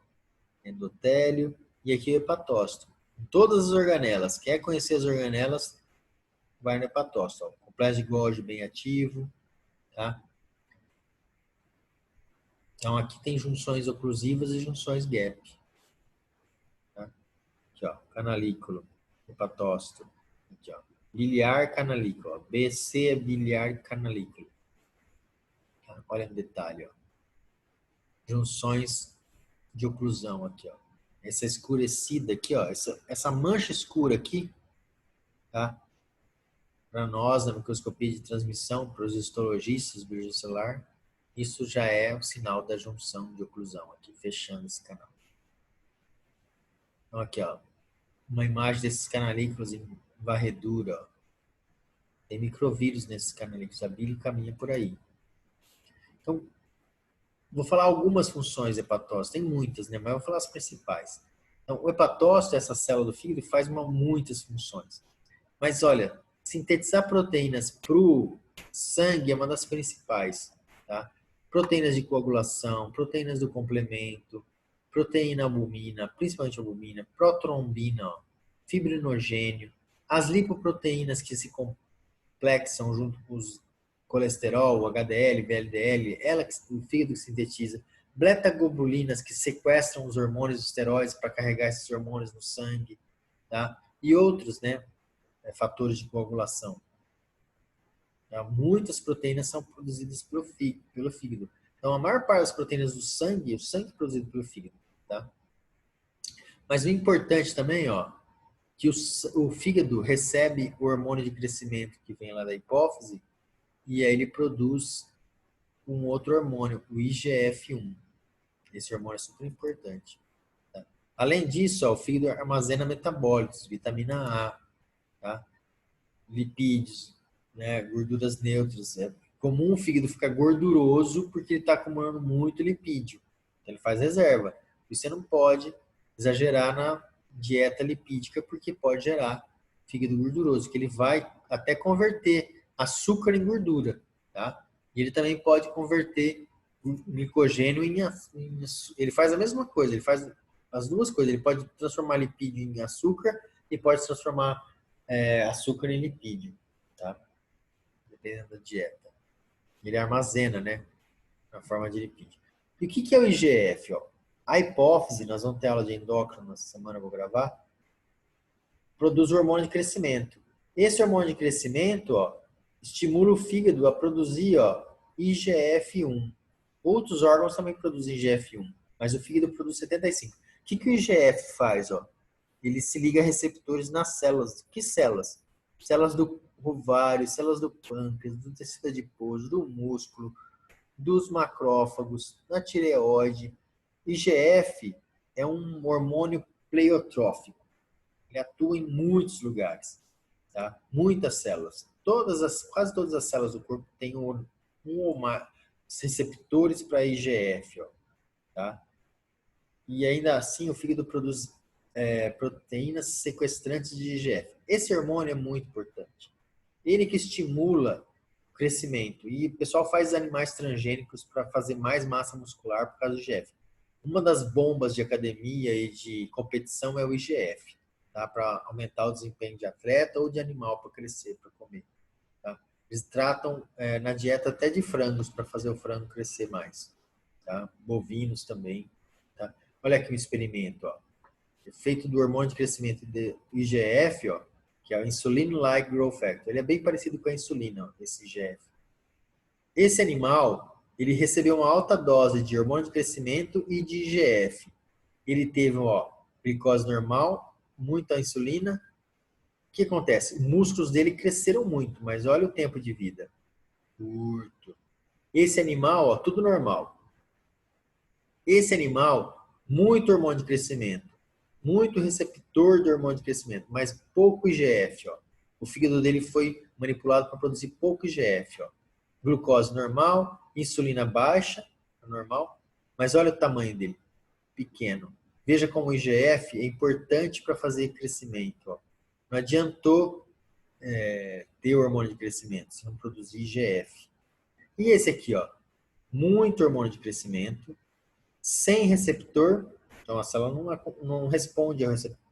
endotélio, e aqui o hepatócito. Em todas as organelas, quer conhecer as organelas, vai no hepatócito. Ó. Complexo de Golgi bem ativo, tá? Então, aqui tem junções oclusivas e junções gap. Tá? Aqui, ó, canalículo, hepatócito. Aqui, ó, biliar canalículo. Ó. BC é biliar canalículo. Tá? Olha no detalhe, ó. Junções de oclusão aqui, ó. Essa escurecida aqui, ó. Essa mancha escura aqui, tá? Para nós, na microscopia de transmissão, para os histologistas biologia celular, isso já é o sinal da junção de oclusão aqui, fechando esse canal. Então, aqui, ó, uma imagem desses canalículos em varredura, ó. Tem microvírus nesses canalículos, a bile caminha por aí. Então, vou falar algumas funções do hepatócito, tem muitas, né? Mas eu vou falar as principais. Então, o hepatócito, essa célula do fígado, faz muitas funções. Mas, olha, sintetizar proteínas para o sangue é uma das principais, tá? Proteínas de coagulação, proteínas do complemento, proteína albumina, principalmente albumina, protrombina, ó, fibrinogênio, as lipoproteínas que se complexam junto com os colesterol, o HDL, VLDL, o fígado que sintetiza, beta-globulinas que sequestram os hormônios, os esteroides para carregar esses hormônios no sangue, tá? E outros, né, fatores de coagulação. Tá? Muitas proteínas são produzidas pelo fígado. Então, a maior parte das proteínas do sangue, o sangue é produzido pelo fígado, tá? Mas o importante também, ó, que o fígado recebe o hormônio de crescimento que vem lá da hipófise e aí ele produz um outro hormônio, o IGF-1. Esse hormônio é super importante. Tá? Além disso, ó, o fígado armazena metabólitos, vitamina A, tá? Lipídios, né? Gorduras neutras. É comum o fígado ficar gorduroso porque ele está acumulando muito lipídio. Ele faz reserva. E você não pode exagerar na dieta lipídica, porque pode gerar fígado gorduroso, que ele vai até converter açúcar em gordura, tá? E ele também pode converter glicogênio ele faz a mesma coisa, ele faz as duas coisas. Ele pode transformar lipídio em açúcar e pode transformar açúcar em lipídio, tá? Dependendo da dieta. Ele armazena, né? Na forma de lipídio. E o que é o IGF? Ó? A hipófise, nós vamos ter aula de endócrino nessa semana, eu vou gravar, produz o hormônio de crescimento. Esse hormônio de crescimento, ó, estimula o fígado a produzir, ó, IGF-1. Outros órgãos também produzem IGF-1, mas o fígado produz 75. O que o IGF faz? Ó? Ele se liga a receptores nas células. Que células? Células do ovário, células do pâncreas, do tecido adiposo, do músculo, dos macrófagos, da tireoide. IGF é um hormônio pleiotrófico. Ele atua em muitos lugares, tá? Muitas células. Quase todas as células do corpo têm um ou mais receptores para IGF, ó, tá? E ainda assim o fígado produz proteínas sequestrantes de IGF. Esse hormônio é muito importante. Ele que estimula o crescimento. E o pessoal faz animais transgênicos para fazer mais massa muscular por causa do IGF. Uma das bombas de academia e de competição é o IGF, tá? Para aumentar o desempenho de atleta ou de animal para crescer, para comer. Tá? Eles tratam na dieta até de frangos para fazer o frango crescer mais. Tá? Bovinos também. Tá? Olha aqui um experimento. Ó. Efeito do hormônio de crescimento do IGF, ó, que é o Insulin-like Growth Factor. Ele é bem parecido com a insulina, ó, esse IGF. Esse animal, ele recebeu uma alta dose de hormônio de crescimento e de IGF. Ele teve, ó, glicose normal, muita insulina. O que acontece? Os músculos dele cresceram muito, mas olha o tempo de vida. Curto. Esse animal, ó, tudo normal. Esse animal, muito hormônio de crescimento, muito receptor de hormônio de crescimento, mas pouco IGF, ó. O fígado dele foi manipulado para produzir pouco IGF, ó. Glucose normal, insulina baixa, normal, mas olha o tamanho dele, pequeno. Veja como o IGF é importante para fazer crescimento, ó. Não adiantou ter hormônio de crescimento se não produzir IGF. E esse aqui, ó, muito hormônio de crescimento, sem receptor, então a célula não responde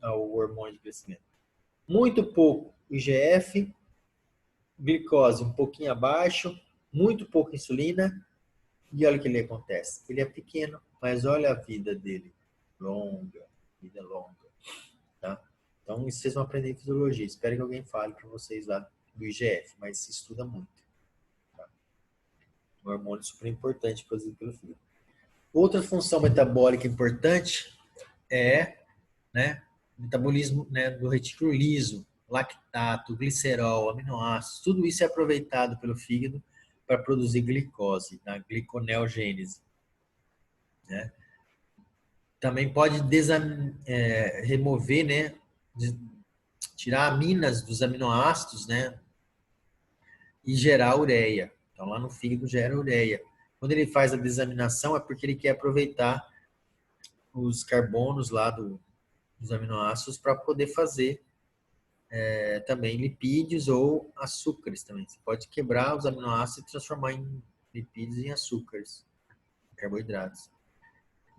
ao hormônio de crescimento. Muito pouco IGF, glicose um pouquinho abaixo, muito pouco insulina, e olha o que ele acontece. Ele é pequeno, mas olha a vida dele, longa, vida longa, tá? Então, isso vocês vão aprender em fisiologia. Espero que alguém fale para vocês lá do IGF, mas se estuda muito. Tá? Um hormônio super importante produzido pelo fígado. Outra função metabólica importante é, né, o metabolismo, né, do retículo liso, lactato, glicerol, aminoácidos, tudo isso é aproveitado pelo fígado para produzir glicose, na gliconeogênese. Né? Também pode remover, né, tirar aminas dos aminoácidos, né, e gerar ureia. Então, lá no fígado gera ureia. Quando ele faz a desaminação, é porque ele quer aproveitar os carbonos lá dos aminoácidos para poder fazer também lipídios ou açúcares também. Você pode quebrar os aminoácidos e transformar em lipídios e em açúcares, carboidratos.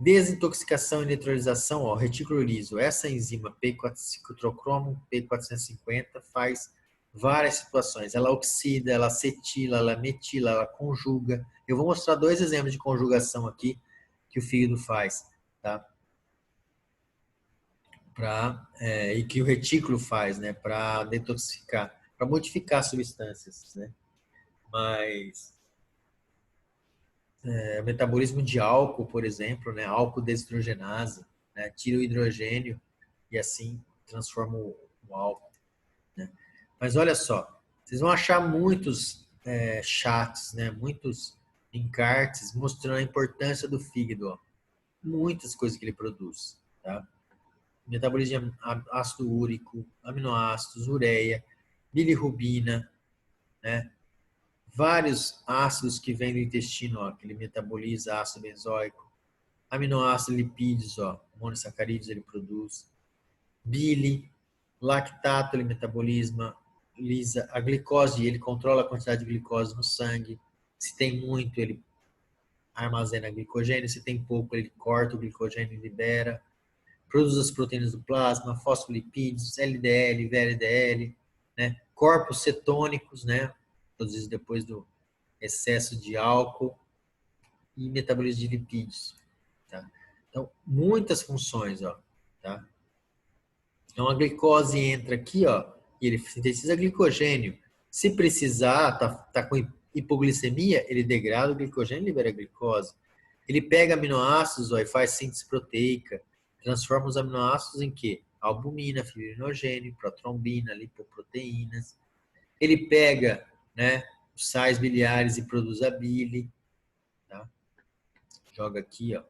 Desintoxicação e neutralização, ó, retículo liso. Essa enzima ciclocromo P450 faz várias situações. Ela oxida, ela acetila, ela metila, ela conjuga. Eu vou mostrar 2 exemplos de conjugação aqui que o fígado faz, tá? E que o retículo faz, né? Para detoxificar, para modificar substâncias, né? Mas o metabolismo de álcool, por exemplo, né? Álcool desidrogenase, né? Tira o hidrogênio e assim transforma o álcool, né? Mas olha só, vocês vão achar muitos chats, né? Muitos encartes mostrando a importância do fígado, ó. Muitas coisas que ele produz, tá? Metabolismo de ácido úrico, aminoácidos, ureia, bilirrubina, né? Vários ácidos que vêm do intestino, ó, que ele metaboliza ácido benzoico, aminoácidos, lipídios, ó, monossacarídeos ele produz, bile, lactato ele metaboliza, a glicose, ele controla a quantidade de glicose no sangue, se tem muito ele armazena glicogênio, se tem pouco ele corta o glicogênio e libera, produz as proteínas do plasma, fosfolipídios, LDL, VLDL, né? Corpos cetônicos, né? Produzidos depois do excesso de álcool e metabolismo de lipídios, tá? Então, muitas funções, ó, tá? Então, a glicose entra aqui, ó, e ele sintetiza glicogênio. Se precisar, tá com hipoglicemia, ele degrada o glicogênio e libera a glicose. Ele pega aminoácidos, ó, e faz síntese proteica, transforma os aminoácidos em quê? Albumina, fibrinogênio, protrombina, lipoproteínas. Ele pega, né, os sais biliares e produz a bile, tá? Joga aqui, ó,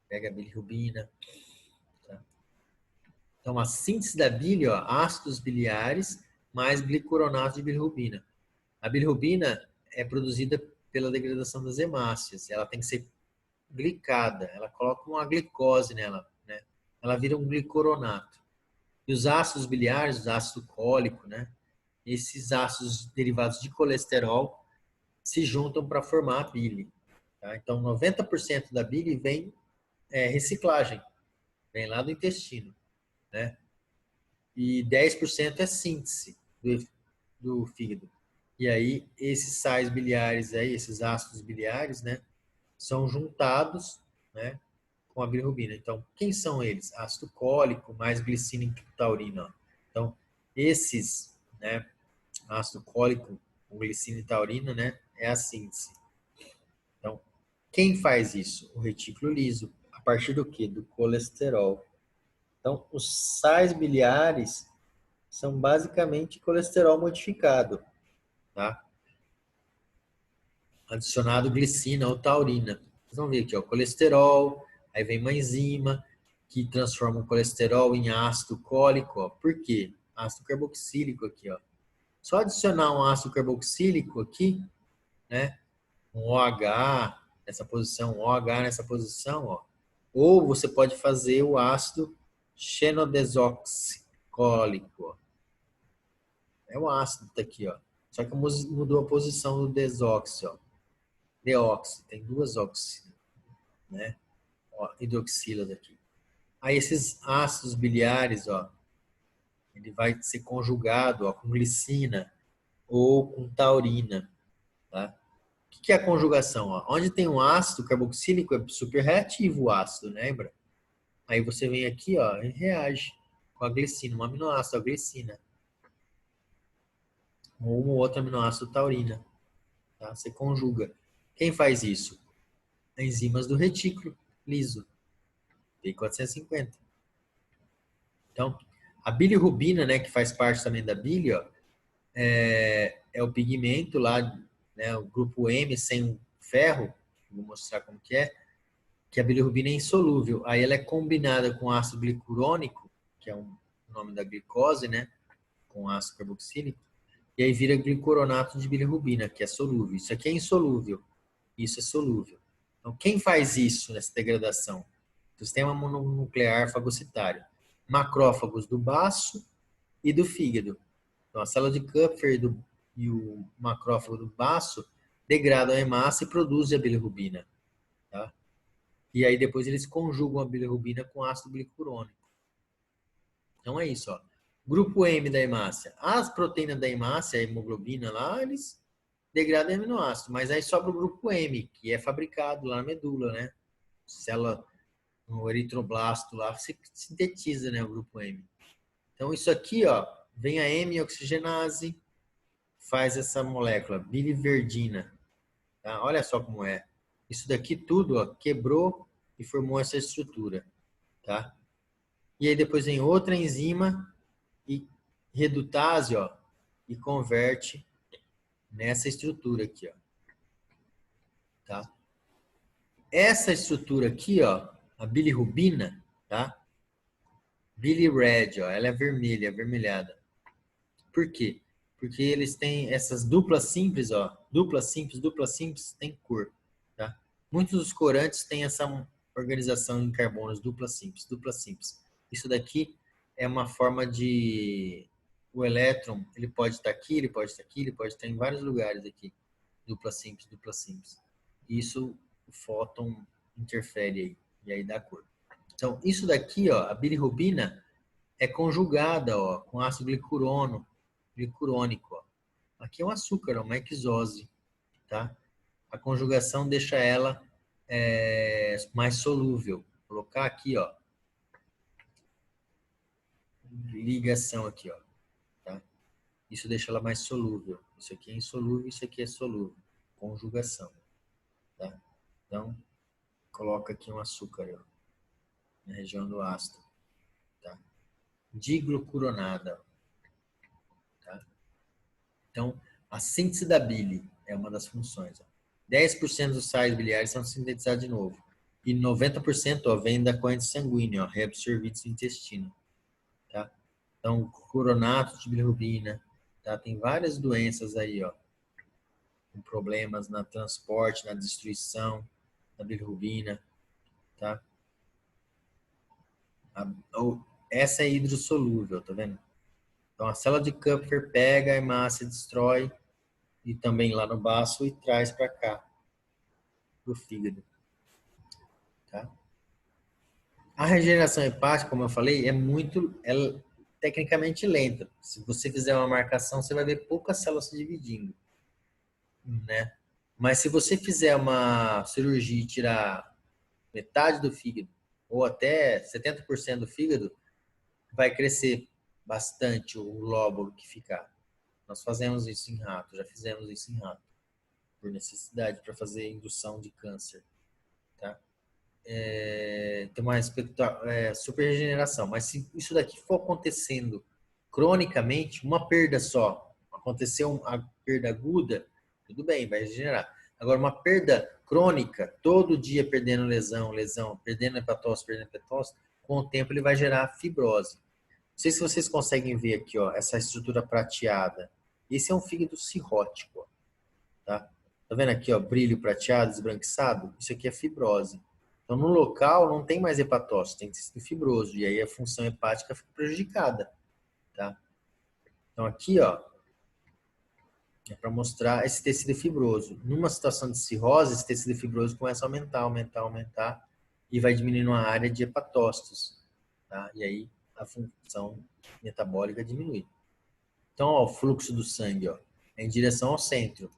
pega a bilirrubina. Tá? Então, a síntese da bile, ó, ácidos biliares mais glicoronato de bilirrubina. A bilirrubina é produzida pela degradação das hemácias. Ela tem que ser glicada. Ela coloca uma glicose nela, né? Ela vira um glicoronato. E os ácidos biliares, o ácido cólico, né? Esses ácidos derivados de colesterol se juntam para formar a bile. Tá? Então, 90% da bile vem reciclagem, vem lá do intestino, né? E 10% é síntese do fígado. E aí, esses sais biliares, aí, esses ácidos biliares, né, são juntados, né, com a bilirrubina. Então, quem são eles? Ácido cólico mais glicina e taurina. Então, esses, né, ácido cólico com glicina e taurina, né, é a síntese. Então, quem faz isso? O retículo liso. A partir do quê? Do colesterol. Então, os sais biliares são basicamente colesterol modificado, tá? Adicionado glicina ou taurina. Vocês vão ver aqui, ó, colesterol, aí vem uma enzima que transforma o colesterol em ácido cólico, ó. Por quê? Ácido carboxílico aqui, ó. Só adicionar um ácido carboxílico aqui, né? Um OH nessa posição, um OH nessa posição, ó. Ou você pode fazer o ácido xenodesoxicólico, ó. É o ácido tá aqui, ó. Só que mudou a posição do desoxi, ó. Deoxi, tem duas oxi, né? Ó, hidroxila daqui. Aí esses ácidos biliares, ó, ele vai ser conjugado, ó, com glicina ou com taurina, tá? O que é a conjugação? Ó? Onde tem um ácido carboxílico é super reativo o ácido, lembra? Aí você vem aqui, ó, e reage com a glicina, um aminoácido, a glicina. Ou um outro aminoácido, taurina. Tá? Você conjuga. Quem faz isso? Enzimas do retículo liso. P450. Então, a bilirrubina, né, que faz parte também da bile, ó, é o pigmento lá, né, o grupo M sem ferro, vou mostrar como que a bilirrubina é insolúvel. Aí ela é combinada com ácido glicurônico, que é o nome da glicose, né, com ácido carboxílico, e aí vira glicoronato de bilirrubina, que é solúvel. Isso aqui é insolúvel, isso é solúvel. Então, quem faz isso nessa degradação? Sistema mononuclear fagocitário. Macrófagos do baço e do fígado. Então, a célula de Kupfer e o macrófago do baço degradam a hemácia e produzem a bilirrubina. Tá? E aí depois eles conjugam a bilirrubina com ácido glicurônico. Então é isso, ó. Grupo M da hemácia. As proteínas da hemácia, a hemoglobina lá, eles degradam aminoácido, mas aí sobra o grupo M, que é fabricado lá na medula, né? Célula no eritroblasto lá, você sintetiza, né, o grupo M. Então isso aqui, ó, vem a M-oxigenase, faz essa molécula, biliverdina. Tá? Olha só como é. Isso daqui tudo, ó, quebrou e formou essa estrutura, tá? E aí depois vem outra enzima e redutase, ó, e converte nessa estrutura aqui, ó. Tá? Essa estrutura aqui, ó, a bilirrubina, tá? Bilired, ó, ela é vermelha, avermelhada. Por quê? Porque eles têm essas duplas simples, ó, dupla simples, tem cor, tá? Muitos dos corantes têm organização em carbonos dupla simples, dupla simples. Isso daqui é uma forma de... O elétron, ele pode estar aqui, ele pode estar aqui, ele pode estar em vários lugares aqui. Dupla simples, dupla simples. Isso, o fóton interfere aí, e aí dá cor. Então, isso daqui, ó, a bilirrubina é conjugada, ó, com ácido glicurônico, ó. Aqui é um açúcar, ó, uma hexose, tá? A conjugação deixa ela mais solúvel. Vou colocar aqui, ó, ligação aqui, ó, tá? Isso deixa ela mais solúvel. Isso aqui é insolúvel, isso aqui é solúvel. Conjugação, tá? Então, coloca aqui um açúcar, ó, na região do ácido, tá? Diglucuronada, tá? Então, a síntese da bile é uma das funções, ó. 10% dos sais biliares são sintetizados de novo. E 90%, ó, vem da corrente sanguínea, ó, reabsorvidos no intestino, tá? Então, coronato de bilirrubina, tá? Tem várias doenças aí, ó, com problemas na transporte, na destruição da bilirrubina, tá? Essa é hidrossolúvel, tá vendo? Então, a célula de Kupfer pega a hemácia, destrói, e também lá no baço, e traz para cá, para o fígado, tá? A regeneração hepática, como eu falei, é tecnicamente lenta. Se você fizer uma marcação, você vai ver poucas células se dividindo, né? Mas se você fizer uma cirurgia e tirar metade do fígado, ou até 70% do fígado, vai crescer bastante o lóbulo que ficar. Nós fazemos isso em rato, já fizemos isso em rato, por necessidade, para fazer indução de câncer, tá? Tem uma super regeneração. Mas se isso daqui for acontecendo cronicamente, uma perda só, aconteceu uma perda aguda, tudo bem, vai regenerar. Agora, uma perda crônica, todo dia perdendo lesão, perdendo hepatócito, com o tempo ele vai gerar fibrose. Não sei se vocês conseguem ver aqui, ó, essa estrutura prateada. Esse é um fígado cirrótico, ó, tá? Tá vendo aqui, ó, brilho prateado, esbranquiçado? Isso aqui é fibrose. Então, no local não tem mais hepatócito, tem tecido fibroso. E aí a função hepática fica prejudicada, tá? Então, aqui, ó, é para mostrar esse tecido fibroso. Numa situação de cirrose, esse tecido fibroso começa a aumentar, e vai diminuindo a área de hepatócitos, tá? E aí a função metabólica diminui. Então, ó, o fluxo do sangue, ó, é em direção ao centro.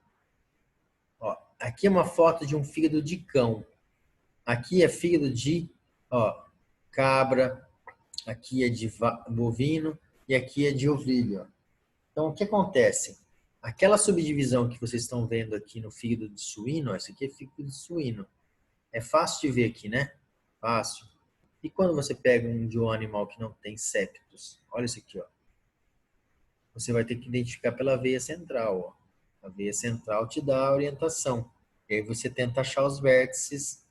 Ó, aqui é uma foto de um fígado de cão. Aqui é fígado de, ó, cabra, aqui é de bovino e aqui é de ovelha. Então, o que acontece? Aquela subdivisão que vocês estão vendo aqui no fígado de suíno, ó, esse aqui é fígado de suíno. É fácil de ver aqui, né? Fácil. E quando você pega de um animal que não tem septos? Olha isso aqui, ó. Você vai ter que identificar pela veia central, ó. A veia central te dá a orientação. E aí você tenta achar os vértices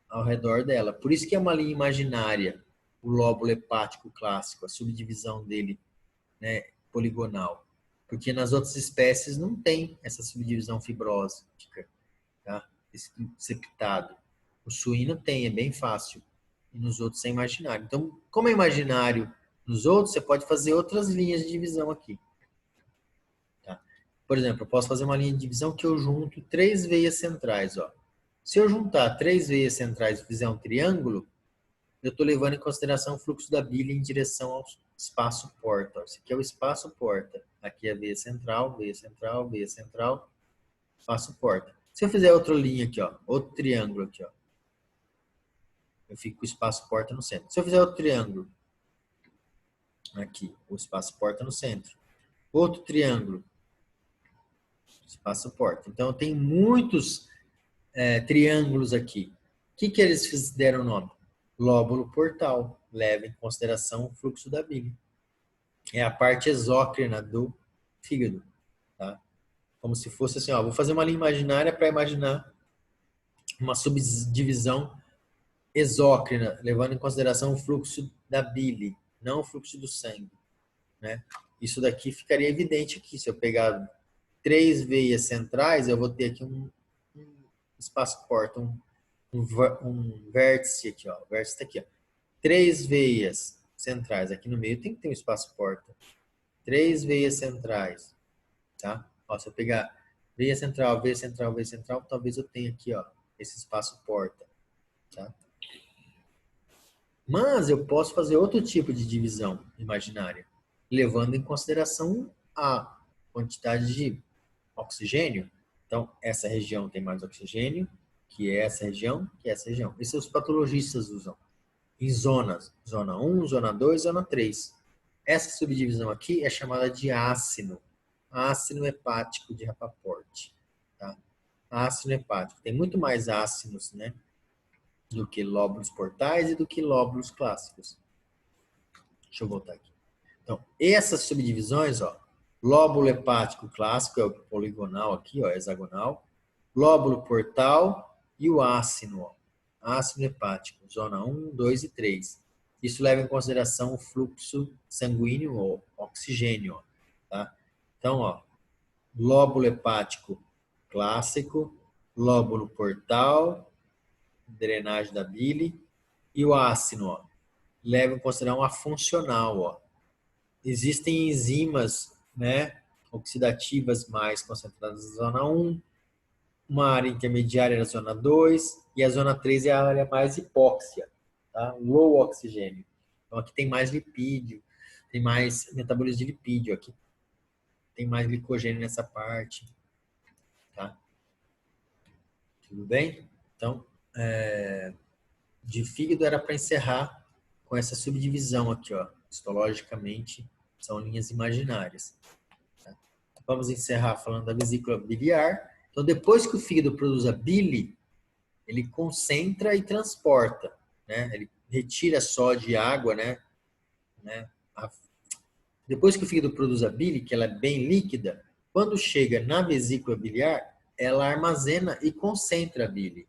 ao redor dela. Por isso que é uma linha imaginária, o lóbulo hepático clássico, a subdivisão dele, né, poligonal. Porque nas outras espécies não tem essa subdivisão fibrótica, tá? Esse septado. O suíno tem, é bem fácil. E nos outros é imaginário. Então, como é imaginário nos outros, você pode fazer outras linhas de divisão aqui. Tá? Por exemplo, eu posso fazer uma linha de divisão que eu junto 3 veias centrais, ó. Se eu juntar 3 veias centrais e fizer um triângulo, eu estou levando em consideração o fluxo da bile em direção ao espaço porta. Esse aqui é o espaço porta. Aqui é a veia central, veia central, veia central, espaço porta. Se eu fizer outra linha aqui, ó, outro triângulo aqui, ó, eu fico com o espaço porta no centro. Se eu fizer outro triângulo, aqui, o espaço porta no centro. Outro triângulo, espaço porta. Então, eu tenho muitos triângulos aqui. O que eles deram o nome? Lóbulo portal. Leva em consideração o fluxo da bile. É a parte exócrina do fígado. Tá? Como se fosse assim, ó, vou fazer uma linha imaginária para imaginar uma subdivisão exócrina, levando em consideração o fluxo da bile, não o fluxo do sangue, né? Isso daqui ficaria evidente aqui. Se eu pegar 3 veias centrais, eu vou ter aqui um espaço porta, um vértice aqui, ó. O vértice está aqui, ó. 3 veias centrais. Aqui no meio tem que ter um espaço porta. 3 veias centrais, tá? Ó, se eu pegar veia central, veia central, veia central, talvez eu tenha aqui, ó, esse espaço porta, tá? Mas eu posso fazer outro tipo de divisão imaginária, levando em consideração a quantidade de oxigênio. Então, essa região tem mais oxigênio que essa região, que essa região. Isso os patologistas usam em zonas, zona 1, zona 2, zona 3. Essa subdivisão aqui é chamada de ácino, ácino hepático de Rapaport. Tá? Ácino hepático. Tem muito mais ácinos, né, do que lóbulos portais e do que lóbulos clássicos. Deixa eu voltar aqui. Então, essas subdivisões, ó, lóbulo hepático clássico é o poligonal aqui, ó, hexagonal, lóbulo portal e o ácino, ó, ácido hepático, zona 1, 2 e 3. Isso leva em consideração o fluxo sanguíneo ou oxigênio, ó, tá? Então, ó, lóbulo hepático clássico, lóbulo portal, drenagem da bile, e o ácino, ó, leva em consideração a funcional, ó. Existem enzimas, né, oxidativas mais concentradas na zona 1, uma área intermediária na zona 2 e a zona 3 é a área mais hipóxia, tá? Low oxigênio. Então aqui tem mais lipídio, tem mais metabolismo de lipídio, aqui tem mais glicogênio nessa parte, tá? Tudo bem? Então, de fígado era para encerrar com essa subdivisão aqui, ó. Histologicamente, são linhas imaginárias. Tá? Vamos encerrar falando da vesícula biliar. Então, depois que o fígado produz a bile, ele concentra e transporta, né? Ele retira sódio e água, né? Depois que o fígado produz a bile, que ela é bem líquida, quando chega na vesícula biliar, ela armazena e concentra a bile.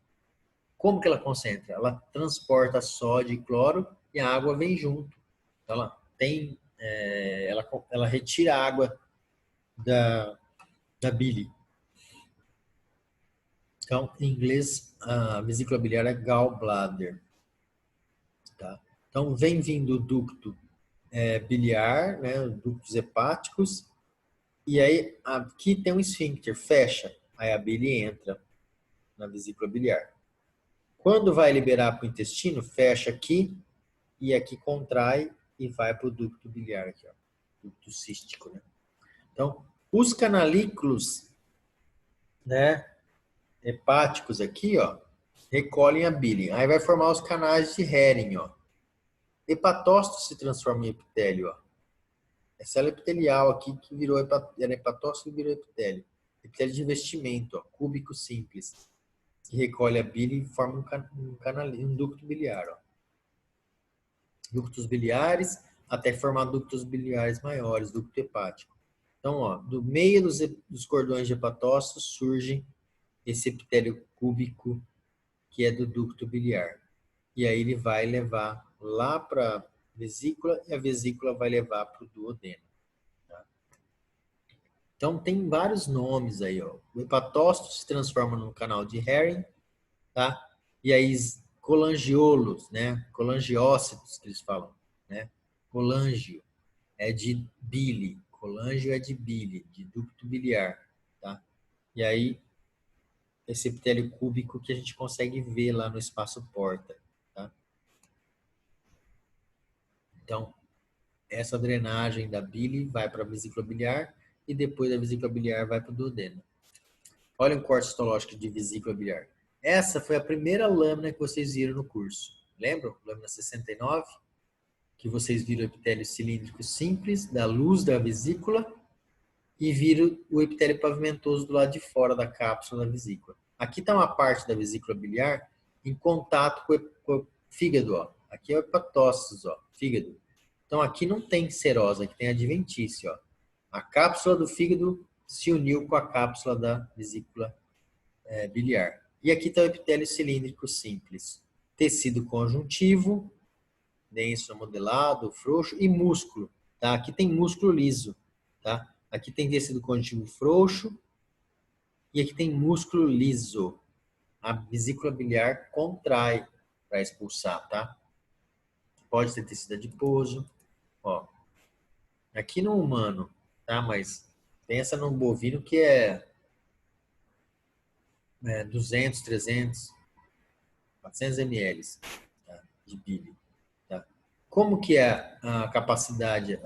Como que ela concentra? Ela transporta sódio e cloro e a água vem junto. Então, ela retira a água da bile. Então, em inglês, a vesícula biliar é gallbladder. Tá? Então, vem vindo o ducto biliar, né, os ductos hepáticos, e aí aqui tem um esfíncter, fecha, aí a bile entra na vesícula biliar. Quando vai liberar para o intestino, fecha aqui e aqui contrai e vai para o ducto biliar, aqui, ó, ducto cístico, né? Então, os canalículos, né, hepáticos aqui, ó, recolhem a bile. Aí vai formar os canais de Hering, ó. Hepatócito se transforma em epitélio, ó. É célula epitelial aqui que virou era hepatócito e virou epitélio. Epitélio de revestimento, ó, cúbico simples, que recolhe a bile e forma um ducto biliar, ó. Ductos biliares até formar ductos biliares maiores, ducto hepático. Então, ó, do meio dos cordões de hepatócito surge esse epitélio cúbico que é do ducto biliar. E aí ele vai levar lá para a vesícula e a vesícula vai levar para o duodeno. Tá? Então tem vários nomes aí, ó. O hepatócito se transforma no canal de Hering, tá? E aí colangiolos, né? Colangiócitos que eles falam, né? Colangio é de bile, colangio é de bile, de ducto biliar, tá? E aí esse epitélio cúbico que a gente consegue ver lá no espaço porta, tá? Então, essa drenagem da bile vai para a vesícula biliar e depois da vesícula biliar vai para o duodeno. Olha o corte histológico de vesícula biliar. Essa foi a primeira lâmina que vocês viram no curso. Lembram? Lâmina 69? Que vocês viram o epitélio cilíndrico simples da luz da vesícula e viram o epitélio pavimentoso do lado de fora da cápsula da vesícula. Aqui está uma parte da vesícula biliar em contato com o fígado. Ó. Aqui é o hepatócitos, ó, fígado. Então aqui não tem serose, aqui tem adventício. Ó. A cápsula do fígado se uniu com a cápsula da vesícula biliar. E aqui está o epitélio cilíndrico simples. Tecido conjuntivo, denso, modelado, frouxo e músculo. Tá? Aqui tem músculo liso. Tá? Aqui tem tecido conjuntivo frouxo e aqui tem músculo liso. a vesícula biliar contrai para expulsar, tá? Pode ter tecido adiposo, ó. Aqui no humano, tá? Mas pensa no bovino que é 200, 300, 400 ml, tá? De bile, tá? Como que é a capacidade,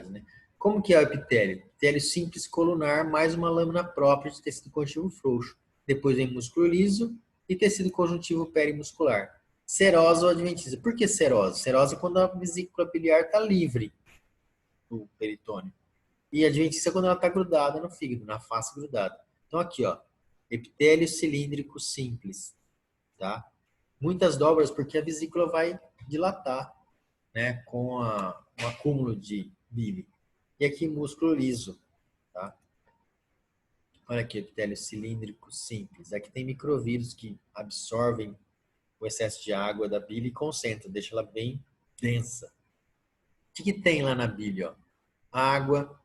né? Como que é o epitélio? Epitélio simples colunar mais uma lâmina própria de tecido conjuntivo frouxo. Depois vem músculo liso e tecido conjuntivo perimuscular. Serosa ou adventícia. Por que serosa? Serosa é quando a vesícula biliar está livre do peritônio. E adventícia é quando ela está grudada no fígado, na face grudada. Então aqui, ó, epitélio cilíndrico simples, tá? Muitas dobras porque a vesícula vai dilatar, né, com um acúmulo de bile. E aqui músculo liso, tá? Olha aqui, epitélio cilíndrico simples. Aqui tem microvírus que absorvem o excesso de água da bile e concentram, deixa ela bem densa. O que tem lá na bile, ó? Água,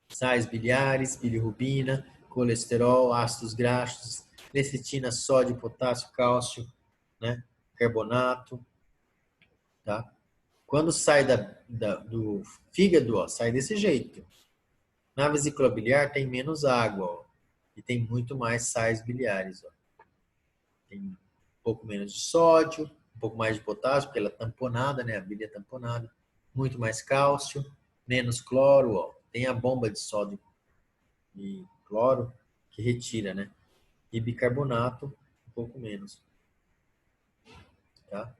sais biliares, bilirrubina, colesterol, ácidos graxos, lecitina, sódio, potássio, cálcio, né? Carbonato, tá? Quando sai do fígado, ó, sai desse jeito. Na vesícula biliar tem menos água, ó, e tem muito mais sais biliares, ó. Tem um pouco menos de sódio, um pouco mais de potássio, porque ela é tamponada, né? A bile é tamponada. Muito mais cálcio, menos cloro, ó. Tem a bomba de sódio e cloro que retira, né? E bicarbonato, um pouco menos, tá?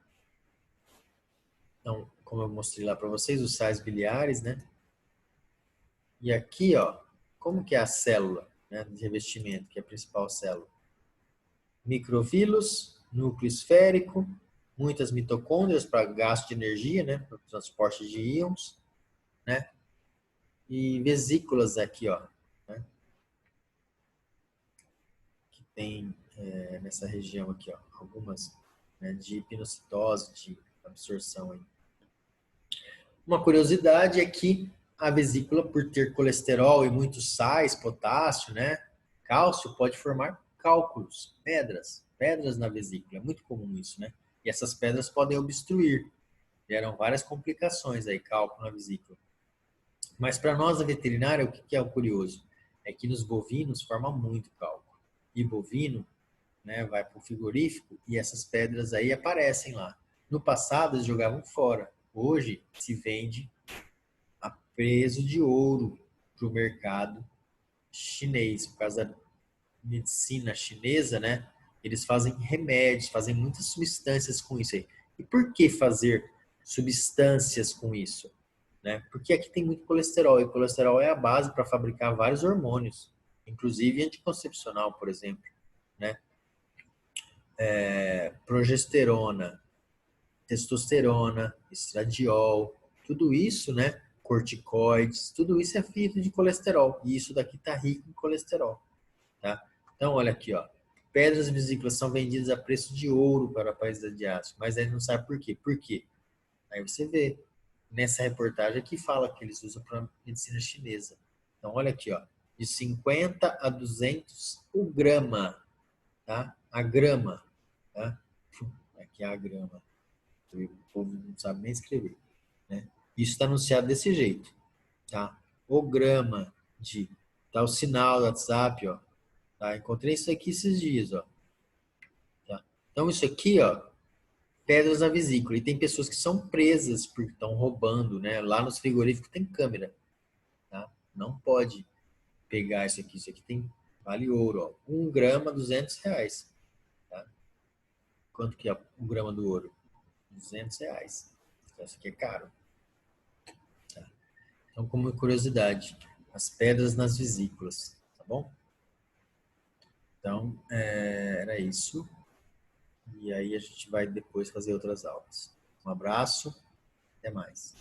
Então, como eu mostrei lá para vocês, os sais biliares, né? E aqui, ó, como que é a célula, né, de revestimento, que é a principal célula? Microvílos, núcleo esférico, muitas mitocôndrias para gasto de energia, né, para o transporte de íons, né? E vesículas aqui, ó, né, que tem nessa região aqui, ó, algumas, né, de pinocitose, de absorção aí. Uma curiosidade é que a vesícula, por ter colesterol e muitos sais, potássio, né, cálcio, pode formar cálculos, pedras na vesícula. É muito comum isso, né? E essas pedras podem obstruir. Geram várias complicações aí, cálculo na vesícula. Mas para nós, a veterinária, o que é o curioso? É que nos bovinos forma muito cálculo. E bovino, né, vai para o frigorífico e essas pedras aí aparecem lá. No passado, eles jogavam fora. Hoje, se vende a preço de ouro para o mercado chinês, por causa da medicina chinesa, né? Eles fazem remédios, fazem muitas substâncias com isso aí. E por que fazer substâncias com isso? Né? Porque aqui tem muito colesterol, e o colesterol é a base para fabricar vários hormônios, inclusive anticoncepcional, por exemplo, né? Progesterona, testosterona, estradiol, tudo isso, né? Corticoides, tudo isso é feito de colesterol. E isso daqui está rico em colesterol, tá? Então, olha aqui, ó. Pedras vesículas são vendidas a preço de ouro para países asiáticos, mas aí não sabe por quê. Por quê? Aí você vê nessa reportagem que fala que eles usam para medicina chinesa. Então, olha aqui, ó. De 50 a 200 o grama, tá? A grama, tá? Aqui é a grama. O povo não sabe nem escrever, né? Isso está anunciado desse jeito, tá? O grama de, tá o sinal do WhatsApp, ó. Tá? Encontrei isso aqui esses dias, ó. Tá? Então isso aqui, ó, pedras na vesícula. E tem pessoas que são presas porque estão roubando, né? Lá nos frigoríficos tem câmera, tá? Não pode pegar isso aqui. Isso aqui tem vale ouro, ó. 1 grama, R$ 200, tá? Quanto que é 1 grama do ouro? R$ 200. Então, isso aqui é caro. Então, como curiosidade, as pedras nas vesículas, tá bom? Então, era isso. E aí a gente vai depois fazer outras aulas. Um abraço, até mais.